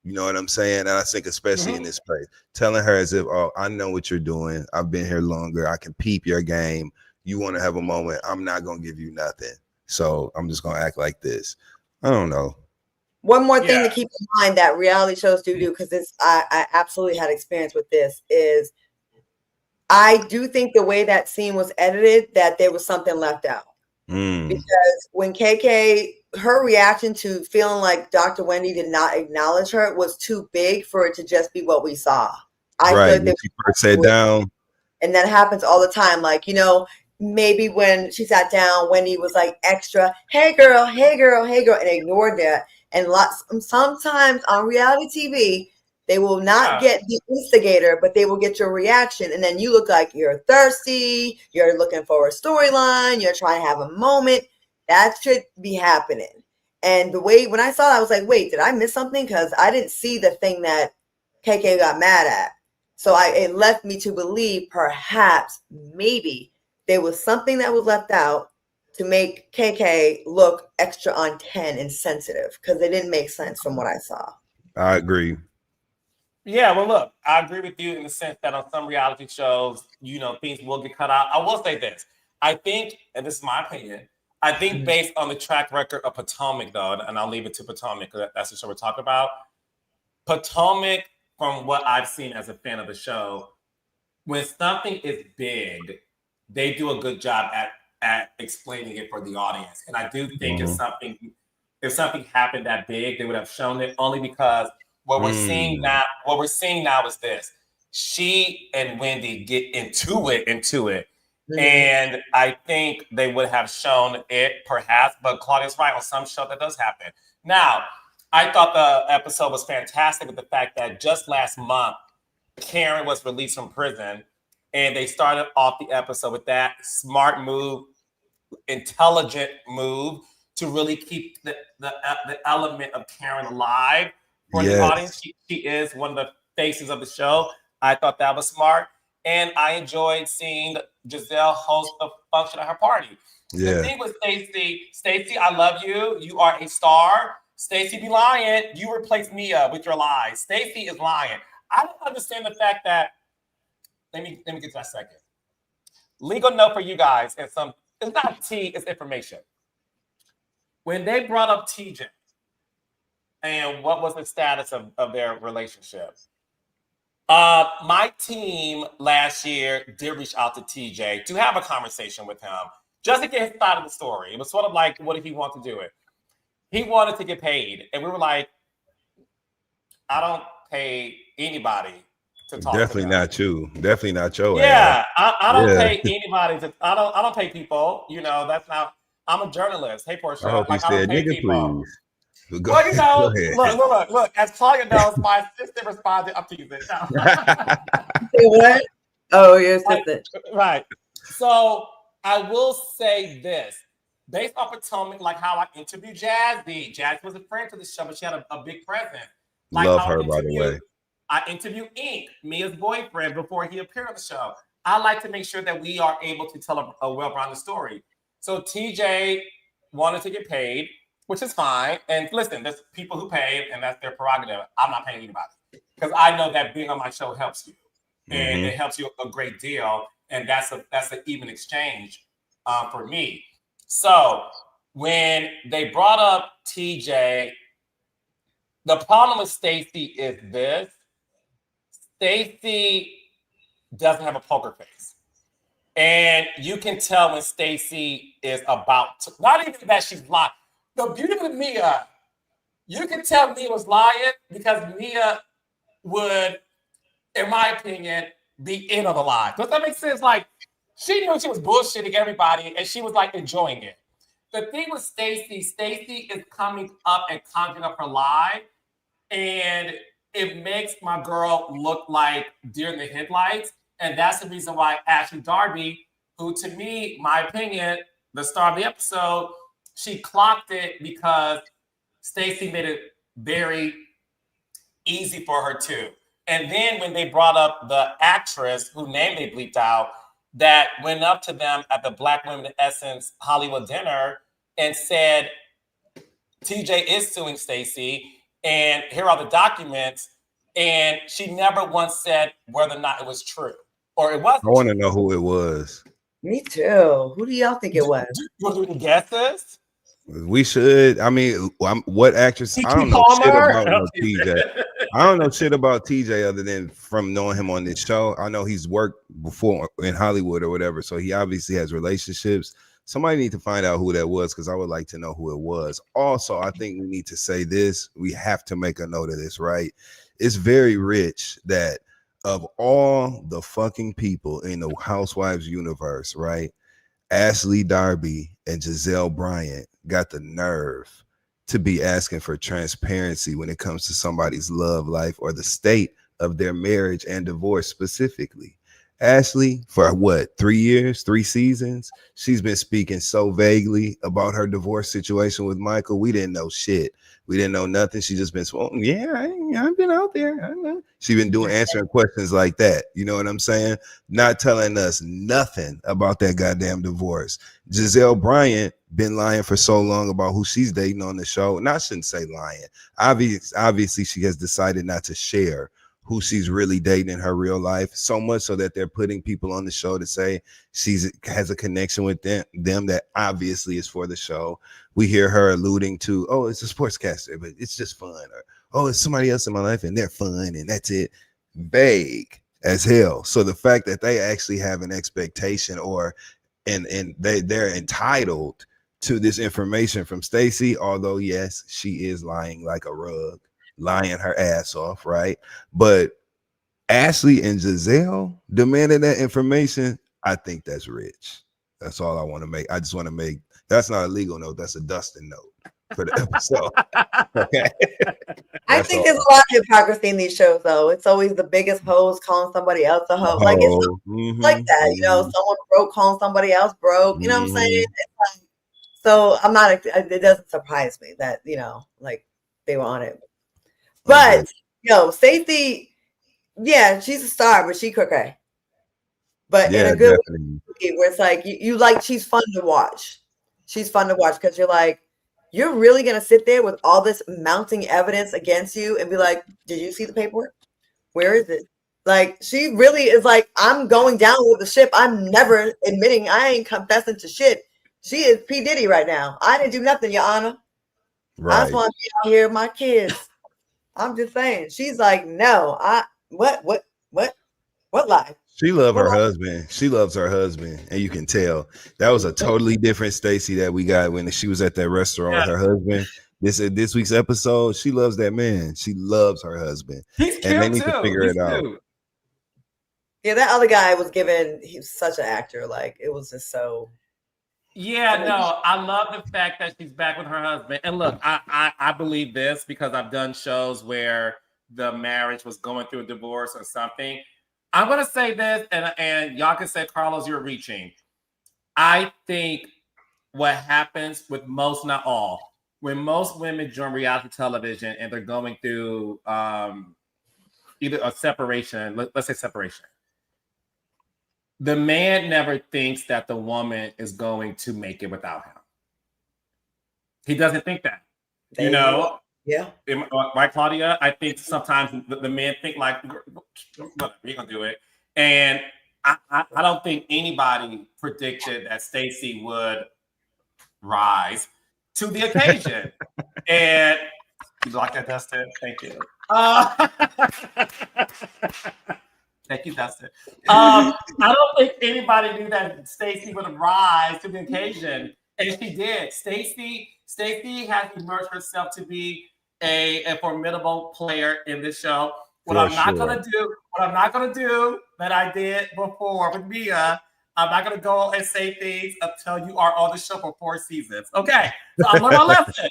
You know what I'm saying? And I think especially in this place, telling her as if, oh, I know what you're doing. I've been here longer. I can peep your game. You want to have a moment. I'm not going to give you nothing. So I'm just going to act like this. I don't know. One more thing to keep in mind that reality shows do, because I absolutely had experience with this, is I do think the way that scene was edited, that there was something left out. Because when KK, her reaction to feeling like Dr. Wendy did not acknowledge her was too big for it to just be what we saw. I feel like when she first sat down. And that happens all the time. Like, maybe when she sat down, Wendy was like extra, hey girl, hey girl, hey girl, and ignored that. And sometimes on reality TV, they will not get the instigator, but they will get your reaction. And then you look like you're thirsty, you're looking for a storyline, you're trying to have a moment. That should be happening. And the way, when I saw that, I was like, wait, did I miss something? Because I didn't see the thing that KK got mad at. So it left me to believe perhaps, maybe, there was something that was left out to make KK look extra on 10 and sensitive, because it didn't make sense from what I saw. I agree. Yeah, well, look, I agree with you in the sense that on some reality shows, things will get cut out. I will say this. I think, and this is my opinion, I think based on the track record of Potomac, though, and I'll leave it to Potomac because that's the show we're talking about. Potomac, from what I've seen as a fan of the show, when something is big, they do a good job at explaining it for the audience. And I do think if something happened that big, they would have shown it, only because what we're seeing now is this. She and Wendy get into it. And I think they would have shown it perhaps, but Claudia's right, on some show that does happen. Now, I thought the episode was fantastic with the fact that just last month, Karen was released from prison, and they started off the episode with that smart move, intelligent move to really keep the element of Karen alive for the audience. She is one of the faces of the show. I thought that was smart. And I enjoyed seeing Giselle host a function at her party. The thing with Stacey, I love you. You are a star. Stacey be lying. You replaced Mia with your lies. Stacey is lying. I don't understand the fact that, let me get to that second. Legal note for you guys, and it's not tea, it's information. When they brought up TJ and what was the status of their relationship, my team last year did reach out to TJ to have a conversation with him, just to get his side of the story. It was sort of like, what did he want to do it? He wanted to get paid. And we were like, I don't pay anybody to talk Definitely to not you. Definitely not your ass. I don't pay anybody I don't pay people. That's not, I'm a journalist. Hey, Portia. I hope you said, nigga, people. Please. Well, look. As Claudia knows, my assistant responded. I'm teasing. What? Oh, your assistant. Right. So I will say this. Based off Potomac, like how I interviewed Jazzy. Jazzy was a friend to the show, but she had a big presence. Like love her, by the way. I interviewed Ink, Mia's boyfriend, before he appeared on the show. I like to make sure that we are able to tell a well-rounded story. So TJ wanted to get paid, which is fine. And listen, there's people who pay, and that's their prerogative. I'm not paying anybody, because I know that being on my show helps you, and it helps you a great deal. And that's an even exchange for me. So when they brought up TJ, the problem with Stacey is this. Stacey doesn't have a poker face. And you can tell when Stacey is about to, not even that she's lying. The beauty of Mia, you can tell Mia was lying, because Mia would, in my opinion, be in on the lie. Does that make sense? Like, she knew she was bullshitting everybody, and she was like enjoying it. The thing with Stacey is coming up and conjuring up her lie, and it makes my girl look like deer in the headlights. And that's the reason why Ashley Darby, who to me, my opinion, the star of the episode, she clocked it, because Stacey made it very easy for her too. And then when they brought up the actress whose name they bleeped out, that went up to them at the Black Women in Essence Hollywood dinner and said, TJ is suing Stacey, and here are the documents. And she never once said whether or not it was true or it wasn't. I want to know who it was. Me too. Who do y'all think it was? You can guess this? We should. I mean, what actress? I don't know shit about no TJ. I don't know shit about TJ other than from knowing him on this show. I know he's worked before in Hollywood or whatever, so he obviously has relationships. Somebody need to find out who that was because I would like to know who it was. Also, I think we need to say this. We have to make a note of this, right? It's very rich that of all the fucking people in the Housewives universe, right? Ashley Darby and Giselle Bryant got the nerve to be asking for transparency when it comes to somebody's love life or the state of their marriage and divorce specifically. Ashley, for what, 3 years, 3 seasons, she's been speaking so vaguely about her divorce situation with Michael. We didn't know shit. We didn't know nothing. She just been, well, yeah, I've been out there. I know. She been doing answering questions like that. You know what I'm saying? Not telling us nothing about that goddamn divorce. Giselle Bryant been lying for so long about who she's dating on the show. And I shouldn't say lying. Obviously, she has decided not to share who she's really dating in her real life, so much so that they're putting people on the show to say has a connection with them that obviously is for the show. We hear her alluding to, oh, it's a sportscaster, but it's just fun, or oh, it's somebody else in my life and they're fun and that's it. Vague as hell. So the fact that they actually have an expectation and they're entitled to this information from Stacey, although yes, she is lying like a rug, lying her ass off, right? But Ashley and Giselle demanding that information, I think that's rich. That's all I want to make. I just want to make, that's not a legal note, that's a Dustin note for the episode. Okay. I think there's a lot of hypocrisy in these shows, though. It's always the biggest hoes calling somebody else a hoe. Like it's like that, you know, someone broke calling somebody else broke. You know what I'm saying? It's like, so I'm not. It doesn't surprise me that, you know, like they were on it. But Stacey, yeah, she's a star, but she crooked. But in a good way, where it's like you like, she's fun to watch. She's fun to watch because you're like, you're really gonna sit there with all this mounting evidence against you and be like, did you see the paperwork? Where is it? Like, she really is like, I'm going down with the ship. I'm never admitting, I ain't confessing to shit. She is P. Diddy right now. I didn't do nothing, Your Honor. Right. I just want to be out here with my kids. I'm just saying. She's like, no, what lie? She loves her husband. She loves her husband, and you can tell. That was a totally different Stacey that we got when she was at that restaurant with her husband. This week's episode, she loves that man. She loves her husband. He's cute, and they need too. to figure it out. Yeah, that other guy was he was such an actor. Like, it was just so. Yeah, no, I love the fact that she's back with her husband. And look, I believe this because I've done shows where the marriage was going through a divorce or something. I'm going to say this, and y'all can say, Carlos, you're reaching. I think what happens with most, not all, when most women join reality television and they're going through either a separation, let's say separation, the man never thinks that the woman is going to make it without him. He doesn't think that, you know? Yeah. Right, Claudia? I think sometimes the men think like, we're going to do it. And I don't think anybody predicted that Stacey would rise to the occasion. And you like that, Dustin? Thank you. Thank you, Dustin. I don't think anybody knew that Stacey would rise to the occasion, and she did. Stacey has emerged herself to be a formidable player in this show. What I'm not gonna do that I did before with Mia, I'm not gonna go and say things until you are on the show for 4 seasons. Okay, so I learned my lesson.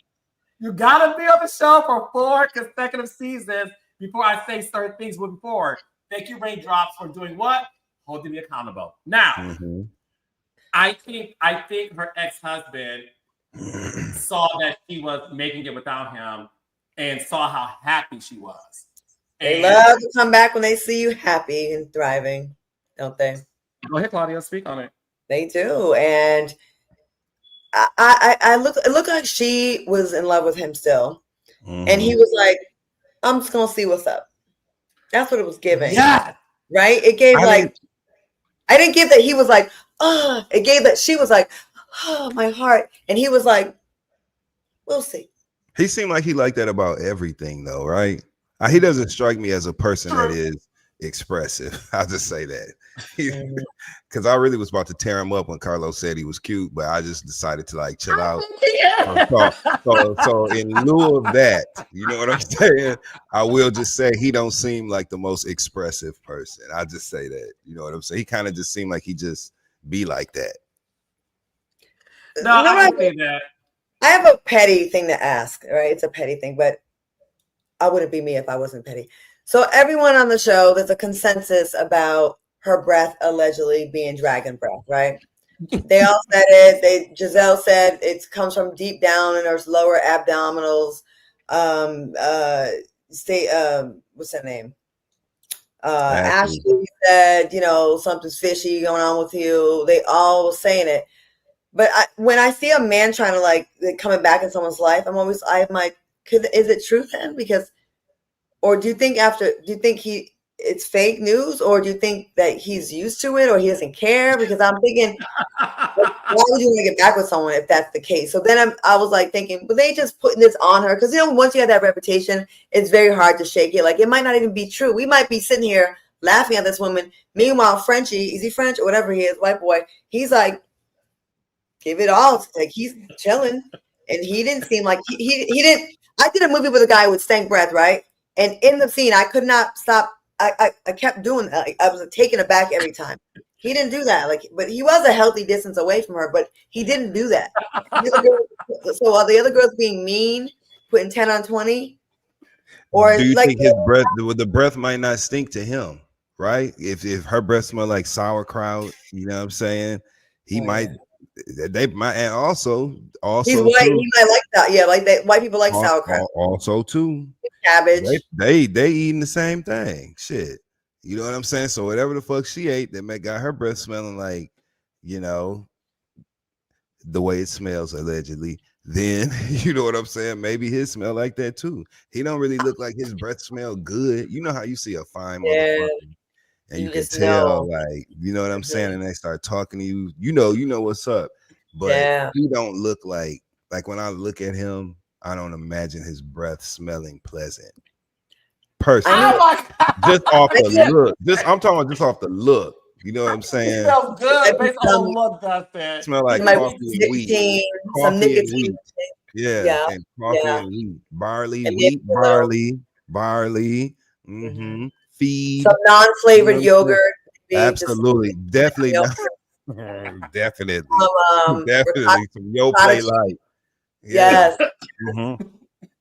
You gotta be on the show for 4 consecutive seasons before I say certain things moving forward. Thank you, Raindrops, for doing what? Holding me accountable. Now, I think her ex-husband saw that she was making it without him and saw how happy she was. They love to come back when they see you happy and thriving, don't they? Go ahead, Claudia. Speak on it. They do, and I look. It looked like she was in love with him still, and he was like, "I'm just gonna see what's up." That's what it was giving. Yeah. Right. It gave I didn't give that he was like, oh. It gave that she was like, oh, my heart, and he was like, we'll see. He seemed like he liked that about everything, though, right? He doesn't strike me as a person that is expressive. I'll just say that. Because I really was about to tear him up when Carlos said he was cute, but I just decided to like chill out. So in lieu of that, you know what I'm saying? I will just say he don't seem like the most expressive person. I just say that. You know what I'm saying? He kind of just seemed like he just be like that. No, I can say that. I have a petty thing to ask, right? It's a petty thing, but I wouldn't be me if I wasn't petty. So everyone on the show, there's a consensus about her breath allegedly being dragon breath, right? They all said it. Giselle said it comes from deep down in her lower abdominals. What's her name? Ashley said, something's fishy going on with you. They all were saying it. But when I see a man trying to like coming back in someone's life, I'm like, is it true then? Or do you think it's fake news, or do you think that he's used to it, or he doesn't care? Because I'm thinking, why would you want to get back with someone if that's the case? So then I was like thinking, but they just putting this on her because once you have that reputation, it's very hard to shake it. Like it might not even be true. We might be sitting here laughing at this woman. Meanwhile, Frenchie, is he French or whatever he is, white boy? He's like, give it all. Like he's chilling, and he didn't seem like he didn't. I did a movie with a guy with stank breath, right? And in the scene, I could not stop. I kept doing that. Like, I was taken aback every time. He didn't do that. But he was a healthy distance away from her, but he didn't do that. So while the other girls being mean, putting 10 on 20, or do you think his breath, the breath might not stink to him, right? If her breath smell like sauerkraut, you know what I'm saying? He might. Yeah. They might, and also he's white. Too, he might like that. Yeah, like that. White people like sauerkraut. Also, too, cabbage. They eating the same thing. Shit, you know what I'm saying? So whatever the fuck she ate that got her breath smelling like, the way it smells allegedly. Then you know what I'm saying? Maybe his smell like that too. He don't really look like his breath smell good. You know how you see a fine motherfucker. And you can tell, like, you know what I'm saying? And they start talking to you. You know what's up. But he don't look like when I look at him, I don't imagine his breath smelling pleasant. Personally. Just off the look. I'm talking just off the look. You know what I'm saying? It smells good based on the look, Dustin. Smell like coffee and wheat. Some nicotine. Yeah. And coffee and wheat. Barley. Mm-hmm. Feed some non-flavored yogurt. Absolutely, definitely, definitely some Yo Play Light. Yes,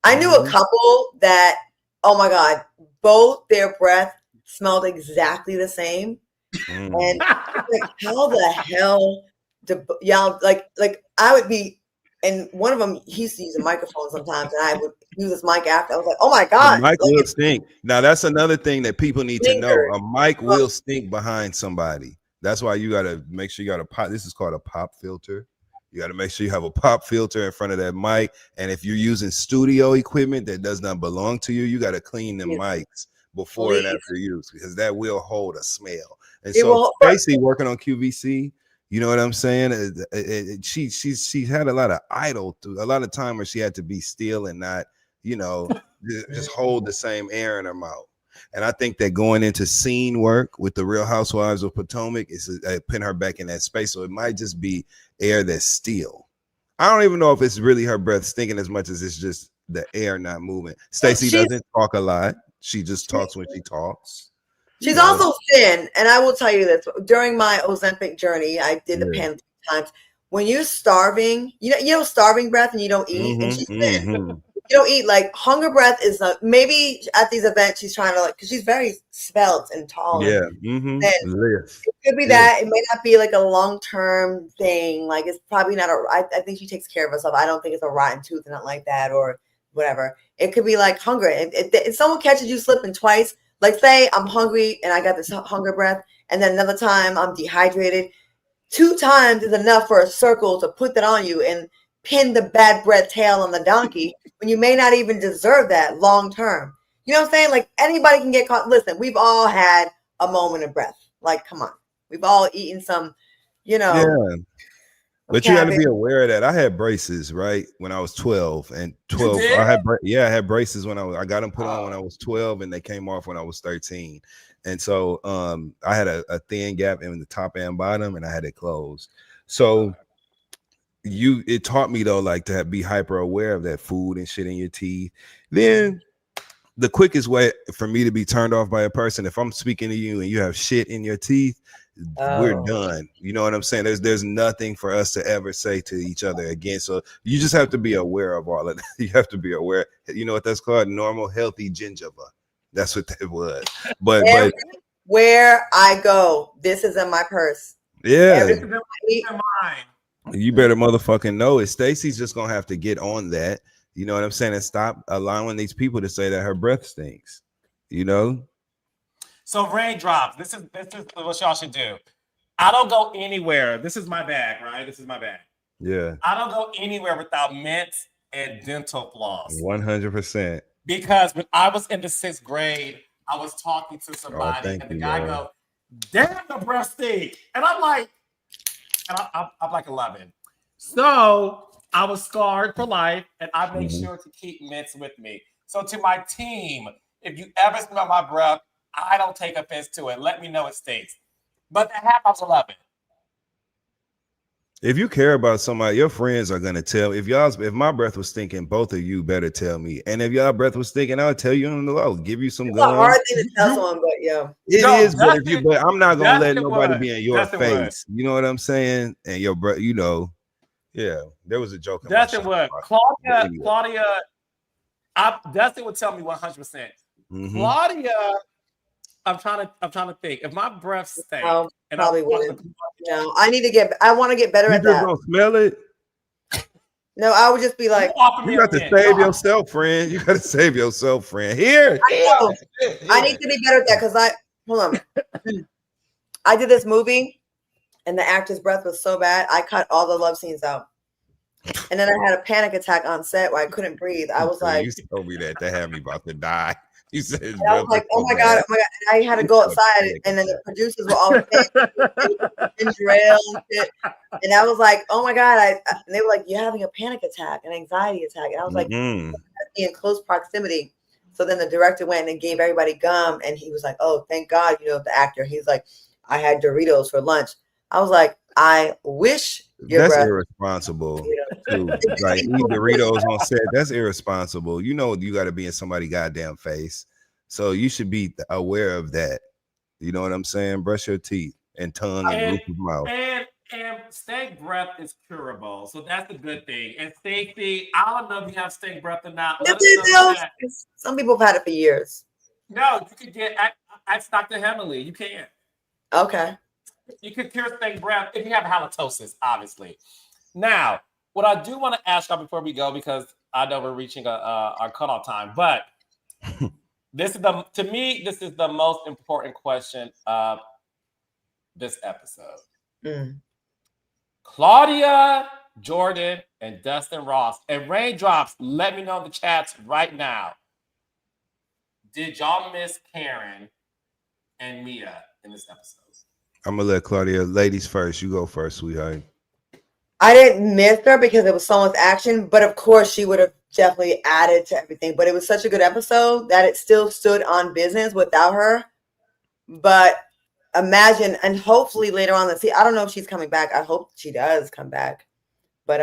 I knew a couple that, oh my god, both their breath smelled exactly the same, and like, how the hell do y'all like I would be. And one of them, he used to use a microphone sometimes, and I would use this mic after. I was like, "Oh my god!" The mic will stink. Now that's another thing that people need to know. A mic will stink behind somebody. That's why you got to make sure you got a pop. This is called a pop filter. You got to make sure you have a pop filter in front of that mic. And if you're using studio equipment that does not belong to you, you got to clean the mics before and after use, because that will hold a smell. And so Stacey working on QVC. You know what I'm saying? She had a lot of a lot of time where she had to be still and not, just hold the same air in her mouth. And I think that going into scene work with the Real Housewives of Potomac is putting her back in that space. So it might just be air that's still. I don't even know if it's really her breath stinking as much as it's just the air not moving. Stacey doesn't talk a lot. She just talks when she talks. She's also thin, and I will tell you this: during my Ozempic journey, I did the pen times. When you're starving, starving breath, and you don't eat, and she's thin. You don't eat. Like hunger breath is maybe at these events she's trying to because she's very svelte and tall. Yeah, it could be that. It may not be like a long-term thing. Like it's probably not I think she takes care of herself. I don't think it's a rotten tooth or nothing like that, or whatever. It could be like hunger. If someone catches you slipping twice, like say I'm hungry and I got this hunger breath, and then another time I'm dehydrated. 2 times is enough for a circle to put that on you and pin the bad breath tail on the donkey when you may not even deserve that long term. You know what I'm saying? Like anybody can get caught. Listen, we've all had a moment of breath. Like, come on. We've all eaten some, Yeah. But you got to be cabbage. aware of that. I had braces, right, when I was 12, and 12. I had braces when I got them put on when I was 12, and they came off when I was 13. And so I had a thin gap in the top and bottom, and I had it closed. So it taught me though, like to be hyper aware of that food and shit in your teeth. Then the quickest way for me to be turned off by a person, if I'm speaking to you and you have shit in your teeth, we're done. You know what I'm saying? There's nothing for us to ever say to each other again. So you just have to be aware of all of that. You have to be aware. You know what that's called? Normal, healthy gingiva. That's what that was. But where I go, this is in my purse. Yeah. This is in mine. You better motherfucking know it. Stacey's just gonna have to get on that. You know what I'm saying? And stop allowing these people to say that her breath stinks. You know? So raindrops. This is what y'all should do. I don't go anywhere. This is my bag, right? This is my bag. Yeah. I don't go anywhere without mints and dental floss. 100%. Because when I was in the 6th grade, I was talking to somebody, and the guy goes, "Damn, the breath stink," and I'm like, I'm like 11. So I was scarred for life, and I make sure to keep mints with me. So to my team, if you ever smell my breath, I don't take offense to it. Let me know it stinks. But that happened, I was 11. If you care about somebody, your friends are gonna tell. If my breath was stinking, both of you better tell me. And if y'all breath was stinking, I'll tell you. I'll give you some It's gum. a hard thing to tell someone, but yeah, it is. But I'm not gonna let nobody be in your face. You know what I'm saying? And your breath, you know. Yeah, there was a joke. That's it. What Claudia, Dustin would tell me 100%. Claudia, I'm trying to think. If my breath stank, and probably wouldn't. No, I want to get better at that. You don't smell it. No, I would just be like, you got to save yourself, friend. You got to save yourself, friend. Here, I need to be better at that because hold on. I did this movie, and the actor's breath was so bad, I cut all the love scenes out. And then I had a panic attack on set where I couldn't breathe. I was like, you told me that had me about to die. You said, I was like, oh my god! And I had to go outside, and then the producers were all in jail and shit. And I was like, oh my god! And they were like, you're having a panic attack, an anxiety attack. And I was like, be in close proximity. So then the director went and gave everybody gum, and he was like, oh, thank God, the actor. He's like, I had Doritos for lunch. I was like, I wish that's irresponsible. Too. Like eat Doritos on set. That's irresponsible. You got to be in somebody's goddamn face. So you should be aware of that. You know what I'm saying? Brush your teeth and tongue and roof of mouth. And stank breath is curable. So that's a good thing. And Stacey, I don't know if you have stank breath or not. Some people have had it for years. No, you could get at Dr. Hemley. You can. Okay. You could cure stank breath if you have halitosis, obviously. Now, what I do want to ask y'all before we go, because I know we're reaching our cutoff time, but this is the most important question of this episode. Claudia, Jordan, and Dustin Ross, and Raindrops, let me know in the chats right now. Did y'all miss Karen and Mia in this episode? I'm gonna let Claudia, ladies first. You go first, sweetheart. I didn't miss her because it was so much action, but of course she would have definitely added to everything. But it was such a good episode that it still stood on business without her. But imagine, and hopefully later on, I don't know if she's coming back. I hope she does come back. But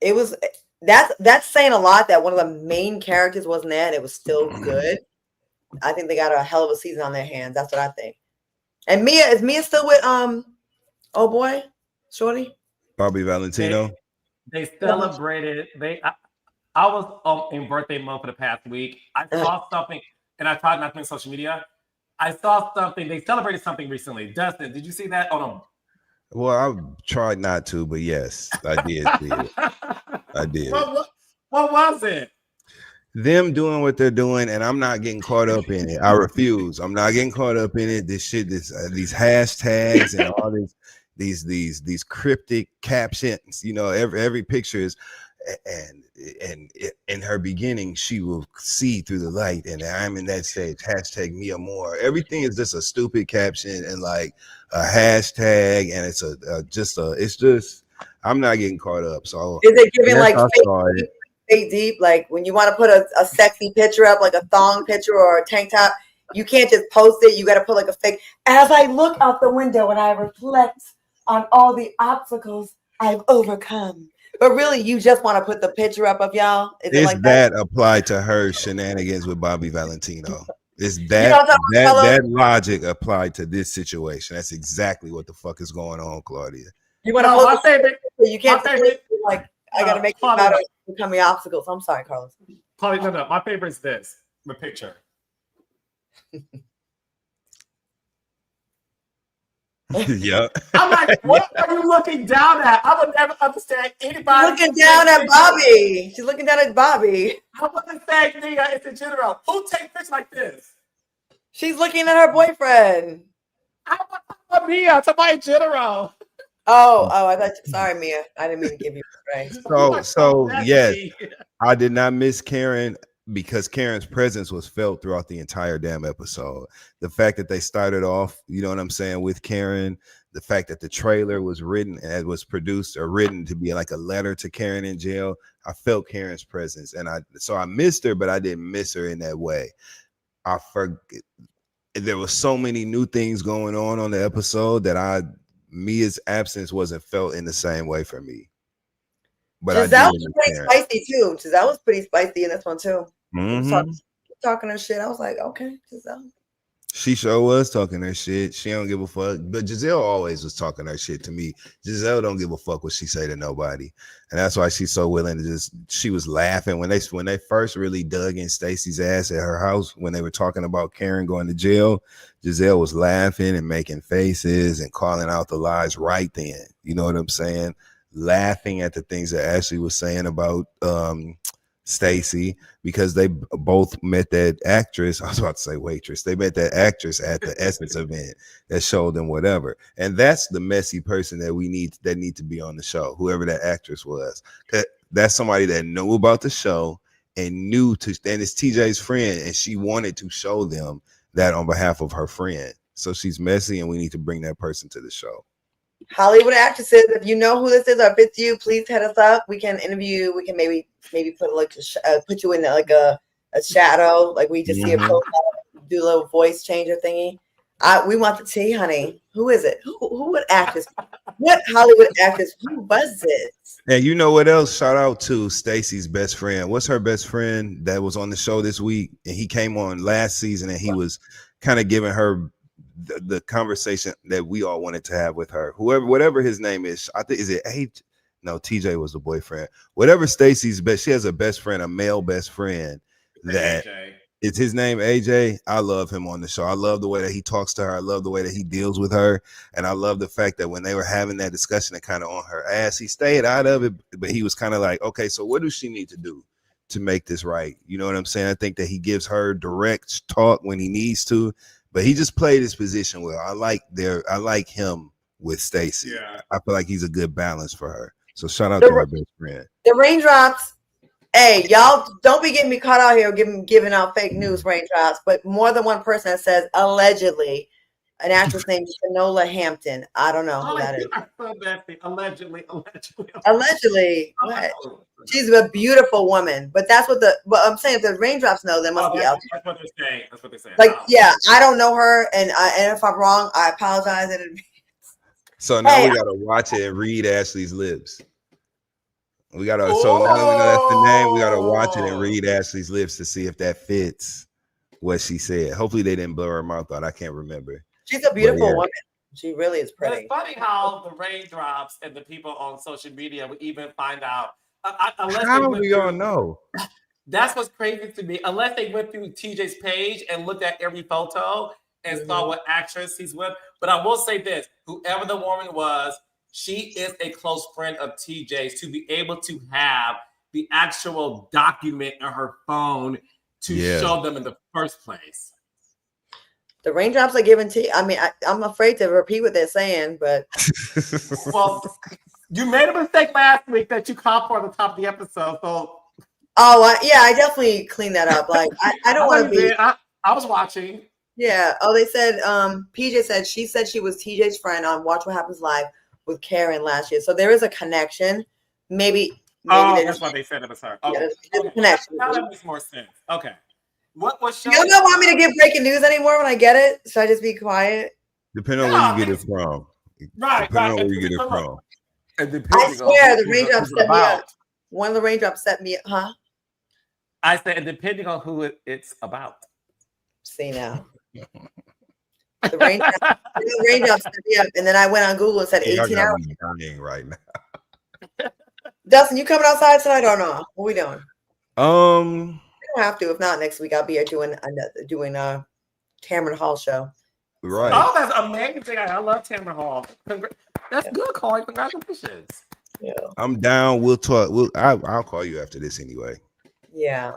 that's saying a lot that one of the main characters wasn't there and it was still good. I think they got a hell of a season on their hands. That's what I think. And is Mia still with oh boy, Shorty? Bobby Valentino. They celebrated. I was in birthday month for the past week. I saw something, and I tried not to be on social media. I saw something. They celebrated something recently. Dustin, did you see that? Well, I tried not to, but yes, I did see it. I did. What was it? them doing what they're doing, and I'm not getting caught up in it. I refuse. I'm not getting caught up in it. This shit, these hashtags and all these cryptic captions. You know, every picture is, and in her beginning, she will see through the light, and I'm in that stage. Hashtag Mia Moore. Everything is just a stupid caption and like a hashtag, and it's just. I'm not getting caught up. So is it giving yes, like I saw it. fake deep? Like when you want to put a sexy picture up, like a thong picture or a tank top, you can't just post it. You got to put like a fake. As I look out the window and I reflect on all the obstacles I've overcome. But really, you just want to put the picture up of y'all? Is it Is like that? that applied to her shenanigans with Bobby Valentino? Is You know that what I'm talking about, that Carlos? logic applied to this situation? That's exactly what the fuck is going on, Claudia. You want to No, post my a favorite, you my can't favorite, like I got to make it Claudia, out of becoming obstacles. I'm sorry, Carlos. Claudia, no, my favorite is this, the picture. Yeah. I'm like, what are you looking down at? I would never understand anybody. She's looking down at Bobby. She's looking down at Bobby. I wouldn't say Nia, it's in general. Who takes pictures like this? She's looking at her boyfriend. I want Mia, somebody in general. Oh, I thought. Sorry, Mia. I didn't mean to give you a break. So yes, I did not miss Karen because Karen's presence was felt throughout the entire damn episode. The fact that they started off, you know what I'm saying, with Karen, the fact that the trailer was written and was produced or written to be like a letter to Karen in jail, I felt Karen's presence, and I missed her, but I didn't miss her in that way. I forget. There was so many new things going on the episode that Mia's absence wasn't felt in the same way for me. But Giselle was pretty spicy too. Giselle was pretty spicy in this one too. Mm-hmm. Talking her shit. I was like, okay, Giselle. She sure was talking her shit. She don't give a fuck. But Giselle always was talking her shit to me. Giselle don't give a fuck what she say to nobody. And that's why she's so willing to she was laughing when they first really dug in Stacey's ass at her house when they were talking about Karen going to jail. Giselle was laughing and making faces and calling out the lies right then. You know what I'm saying? Laughing at the things that Ashley was saying about Stacey, because they both met that actress. I was about to say waitress. They met that actress at the Essence event that showed them whatever. And that's the messy person that need to be on the show, whoever that actress was. That's somebody that knew about the show and and it's TJ's friend, and she wanted to show them that on behalf of her friend. So she's messy, and we need to bring that person to the show. Hollywood actresses, if you know who this is or if it's you, please hit us up. We can interview. We can maybe put like put you in like a shadow, like we just see a profile, do a little voice changer thingy. We want the tea, honey. Who is it? Who would actress? What Hollywood actress? Who was it? And you know what else? Shout out to Stacey's best friend. What's her best friend that was on the show this week? And he came on last season, and he was kind of giving her the conversation that we all wanted to have with her. Whatever his name is, I think, is it H? No, TJ was the boyfriend. Whatever Stacey's she has a best friend, a male best friend that is his name AJ. I love him on the show. I love the way that he talks to her. I love the way that he deals with her. And I love the fact that when they were having that discussion and kind of on her ass, he stayed out of it, but he was kind of like, okay, so what does she need to do to make this right? You know what I'm saying? I think that he gives her direct talk when he needs to. But he just played his position well. I like him with Stacey. Yeah. I feel like he's a good balance for her. So shout out to her best friend. The raindrops. Hey, y'all don't be getting me caught out here giving out fake news, raindrops. But more than one person that says allegedly an actress named Shanola Hampton. I don't know who that is. Allegedly. What? She's a beautiful woman, but that's what I'm saying. If the raindrops know, they must be out there. That's what they're saying. That's what they're saying. Like, yeah, I don't know her, and if I'm wrong, I apologize in advance. So now we gotta watch it and read Ashley's lips. So now that we know that's the name, we gotta watch it and read Ashley's lips to see if that fits what she said. Hopefully they didn't blow her mouth out. I can't remember. She's a beautiful woman. She really is pretty. It's funny how the raindrops and the people on social media will even find out. How do we all know? That's what's crazy to me. Unless they went through TJ's page and looked at every photo and saw what actress he's with. But I will say this: whoever the woman was, she is a close friend of TJ's. To be able to have the actual document in her phone to show them in the first place. The raindrops are given to you. I mean, I'm afraid to repeat what they're saying, but well, you made a mistake last week that you called for at the top of the episode. So, yeah, I definitely cleaned that up. Like, I don't want to be. I was watching. Yeah. Oh, they said PJ said she was TJ's friend on Watch What Happens Live with Karen last year. So there is a connection. Maybe that's why they said it was her. Okay. Yeah, there's a connection. Now that makes more sense. Okay. What show? You don't want me to give breaking news anymore when I get it? Should I just be quiet? Depending on where you get it from. Right. Depending on where you get it from. I swear the raindrops set me up. One of the raindrops set me up, huh? I said, depending on who it's about. See now. The raindrops set me up, and then I went on Google and said 18 hours. Dying right now. Dustin, you coming outside tonight or not? What are we doing? You don't have to. If not, next week I'll be here doing Tamron Hall show. Right. Oh, that's amazing. I love Tamron Hall. That's good, Colin. Congratulations. Yeah. I'm down. We'll talk. I'll call you after this anyway. Yeah.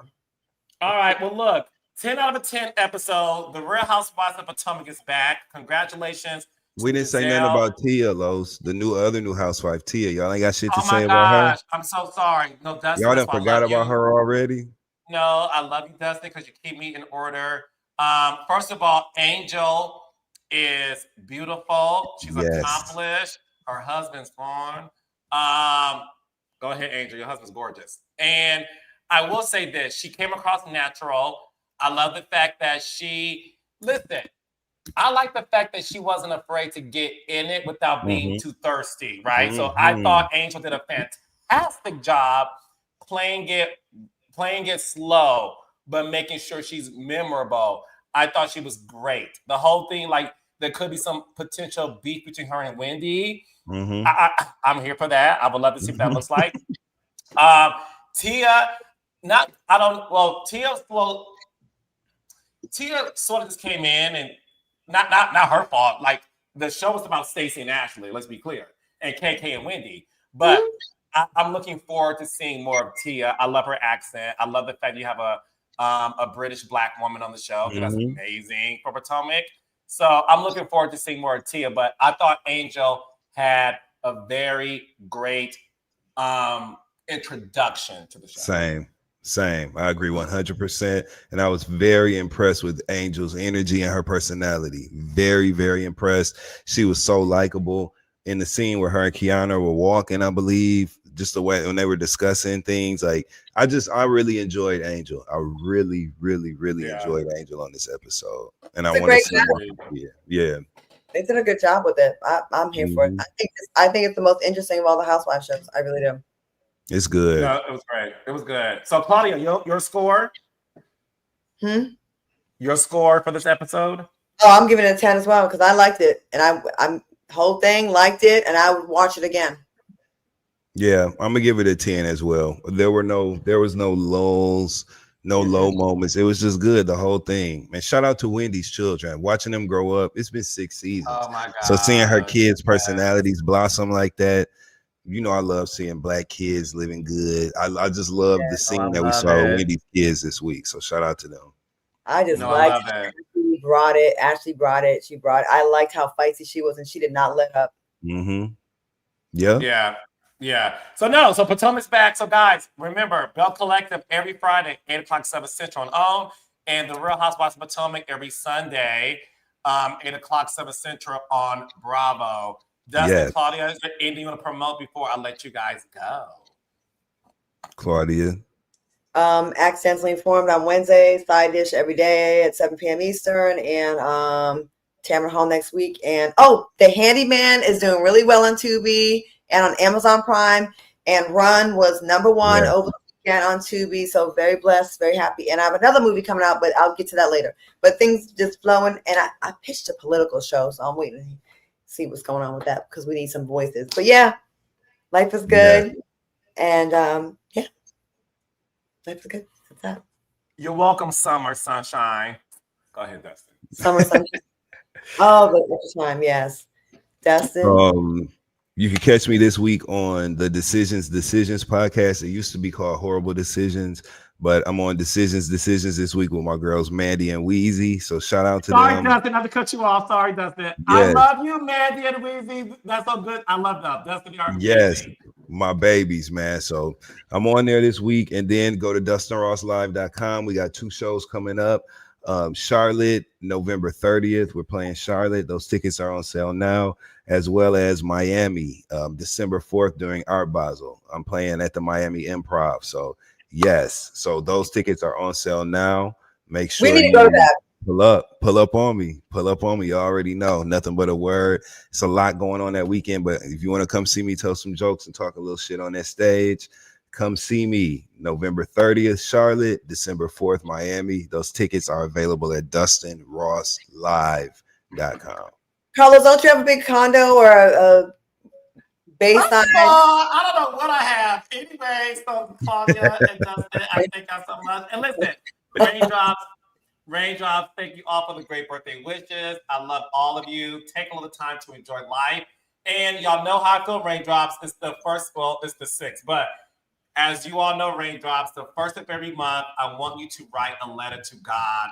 All right. Well, look, 10 out of 10 episode. The Real Housewives of Potomac is back. Congratulations. We didn't say nothing about Tia, Los, the other new housewife, Tia. Y'all ain't got shit to say about her. I'm so sorry. No, Dustin. Y'all done forgot about her already. No, I love you, Dustin, because you keep me in order. First of all, Angel is beautiful. She's accomplished. Her husband's gone. Go ahead, Angel. Your husband's gorgeous. And I will say this. She came across natural. I love the fact that I like the fact that she wasn't afraid to get in it without being too thirsty, right? So I thought Angel did a fantastic job playing it slow, but making sure she's memorable. I thought she was great. The whole thing, like, there could be some potential beef between her and Wendy. I'm here for that. I would love to see what that looks like. Tia sort of just came in, and not her fault. Like, the show was about Stacey and Ashley, let's be clear, and KK and Wendy. But I'm looking forward to seeing more of Tia. I love her accent. I love the fact you have a British Black woman on the show. That's amazing for Potomac. So I'm looking forward to seeing more of Tia. But I thought Angel had a very great introduction to the show. Same. I agree 100%. And I was very impressed with Angel's energy and her personality. Very, very impressed. She was so likable. In the scene where her and Kiana were walking, I believe, just the way when they were discussing things, like I really enjoyed Angel. I really, really, really enjoyed Angel on this episode, and I want to see more. Yeah, they did a good job with it. I'm here for it. I think it's the most interesting of all the housewife shows. I really do. It's good. No, it was great. It was good. So Claudia, your score? Your score for this episode? Oh, I'm giving it a 10 as well because I liked it, and I'm whole thing liked it, and I would watch it again. Yeah, I'm gonna give it a 10 as well. There was no lulls, no low moments. It was just good, the whole thing. Man, shout out to Wendy's children. Watching them grow up. It's been 6 seasons. Oh my God. So seeing her kids' personalities blossom like that, you know, I love seeing Black kids living good. I just love the scene that we saw of Wendy's kids this week. So shout out to them. I just liked it. Ashley brought it. I liked how feisty she was, and she did not let up. Yeah. So Potomac's back. So guys, remember, Bell Collective every Friday, 8 o'clock, 7 Central on OWN, and The Real Housewives of Potomac every Sunday, 8 o'clock, 7 Central on Bravo. Dustin, Claudia, is there anything you want to promote before I let you guys go? Claudia. Accidentally Informed on Wednesdays, side dish every day at 7 p.m. Eastern, and Tamron Hall next week. And The Handyman is doing really well on Tubi and on Amazon Prime. And Run was #1 over the weekend on Tubi. So very blessed, very happy. And I have another movie coming out, but I'll get to that later. But things just flowing. And I pitched a political show, so I'm waiting to see what's going on with that because we need some voices. But yeah, life is good. And life is good. That's that. You're welcome, Summer Sunshine. Go ahead, Dustin. Summer Sunshine. Oh, the time, yes. Dustin. You can catch me this week on the Decisions podcast. It used to be called Horrible Decisions, but I'm on Decisions this week with my girls Mandy and Weezy. So shout out to Sorry, them. Dustin, not to cut you off. Sorry, Dustin. Yes. I love you, Mandy and Weezy. That's so good. I love them. Dustin, you are yes, amazing. my babies, man. So I'm on there this week, and then go to DustinRossLive.com. We got 2 shows coming up. Charlotte, November 30th. We're playing Charlotte. Those tickets are on sale now, as well as Miami, December 4th during Art Basel. I'm playing at the Miami Improv. So yes, so those tickets are on sale now. Make sure We need to go to that. pull up on me. You already know, nothing but a word. It's a lot going on that weekend, but if you want to come see me tell some jokes and talk a little shit on that stage, come see me. November 30th, Charlotte, December 4th, Miami. Those tickets are available at DustinRossLive.com. Carlos, don't you have a big condo or a baseline? I don't know what I have. Anyway, so Claudia and Dustin, I thank y'all so much. And listen, Raindrops, thank you all for the great birthday wishes. I love all of you. Take a little time to enjoy life. And y'all know how I feel, Raindrops. It's the 6th. But as you all know, Raindrops, the 1st of every month, I want you to write a letter to God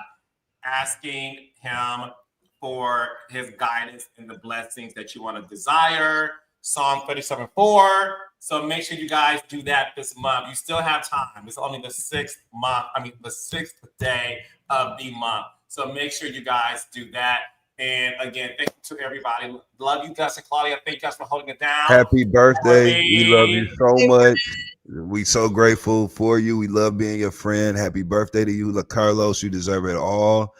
asking him for his guidance and the blessings that you want to desire. Psalm 37:4. So make sure you guys do that this month. You still have time. It's only the 6th day of the month. So make sure you guys do that. And again, thank you to everybody. Love you, Dustin, Claudia. Thank you guys for holding it down. Happy birthday. We love you so much. We so grateful for you. We love being your friend. Happy birthday to you, Carlos. You deserve it all.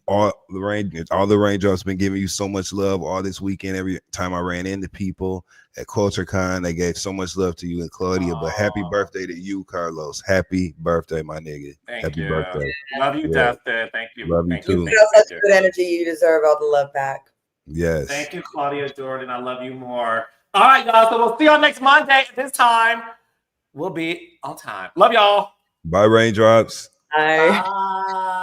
All the Raindrops been giving you so much love all this weekend. Every time I ran into people at CultureCon, they gave so much love to you and Claudia. But happy birthday to you, Carlos. Happy birthday, my nigga. Happy birthday. Love you, Dustin. Thank you. Love you too. You have such good energy. You deserve all the love back. Yes. Thank you, Claudia Jordan. I love you more. All right, y'all. So we'll see y'all next Monday. At this time, we'll be on time. Love y'all. Bye, Raindrops. Bye. Bye.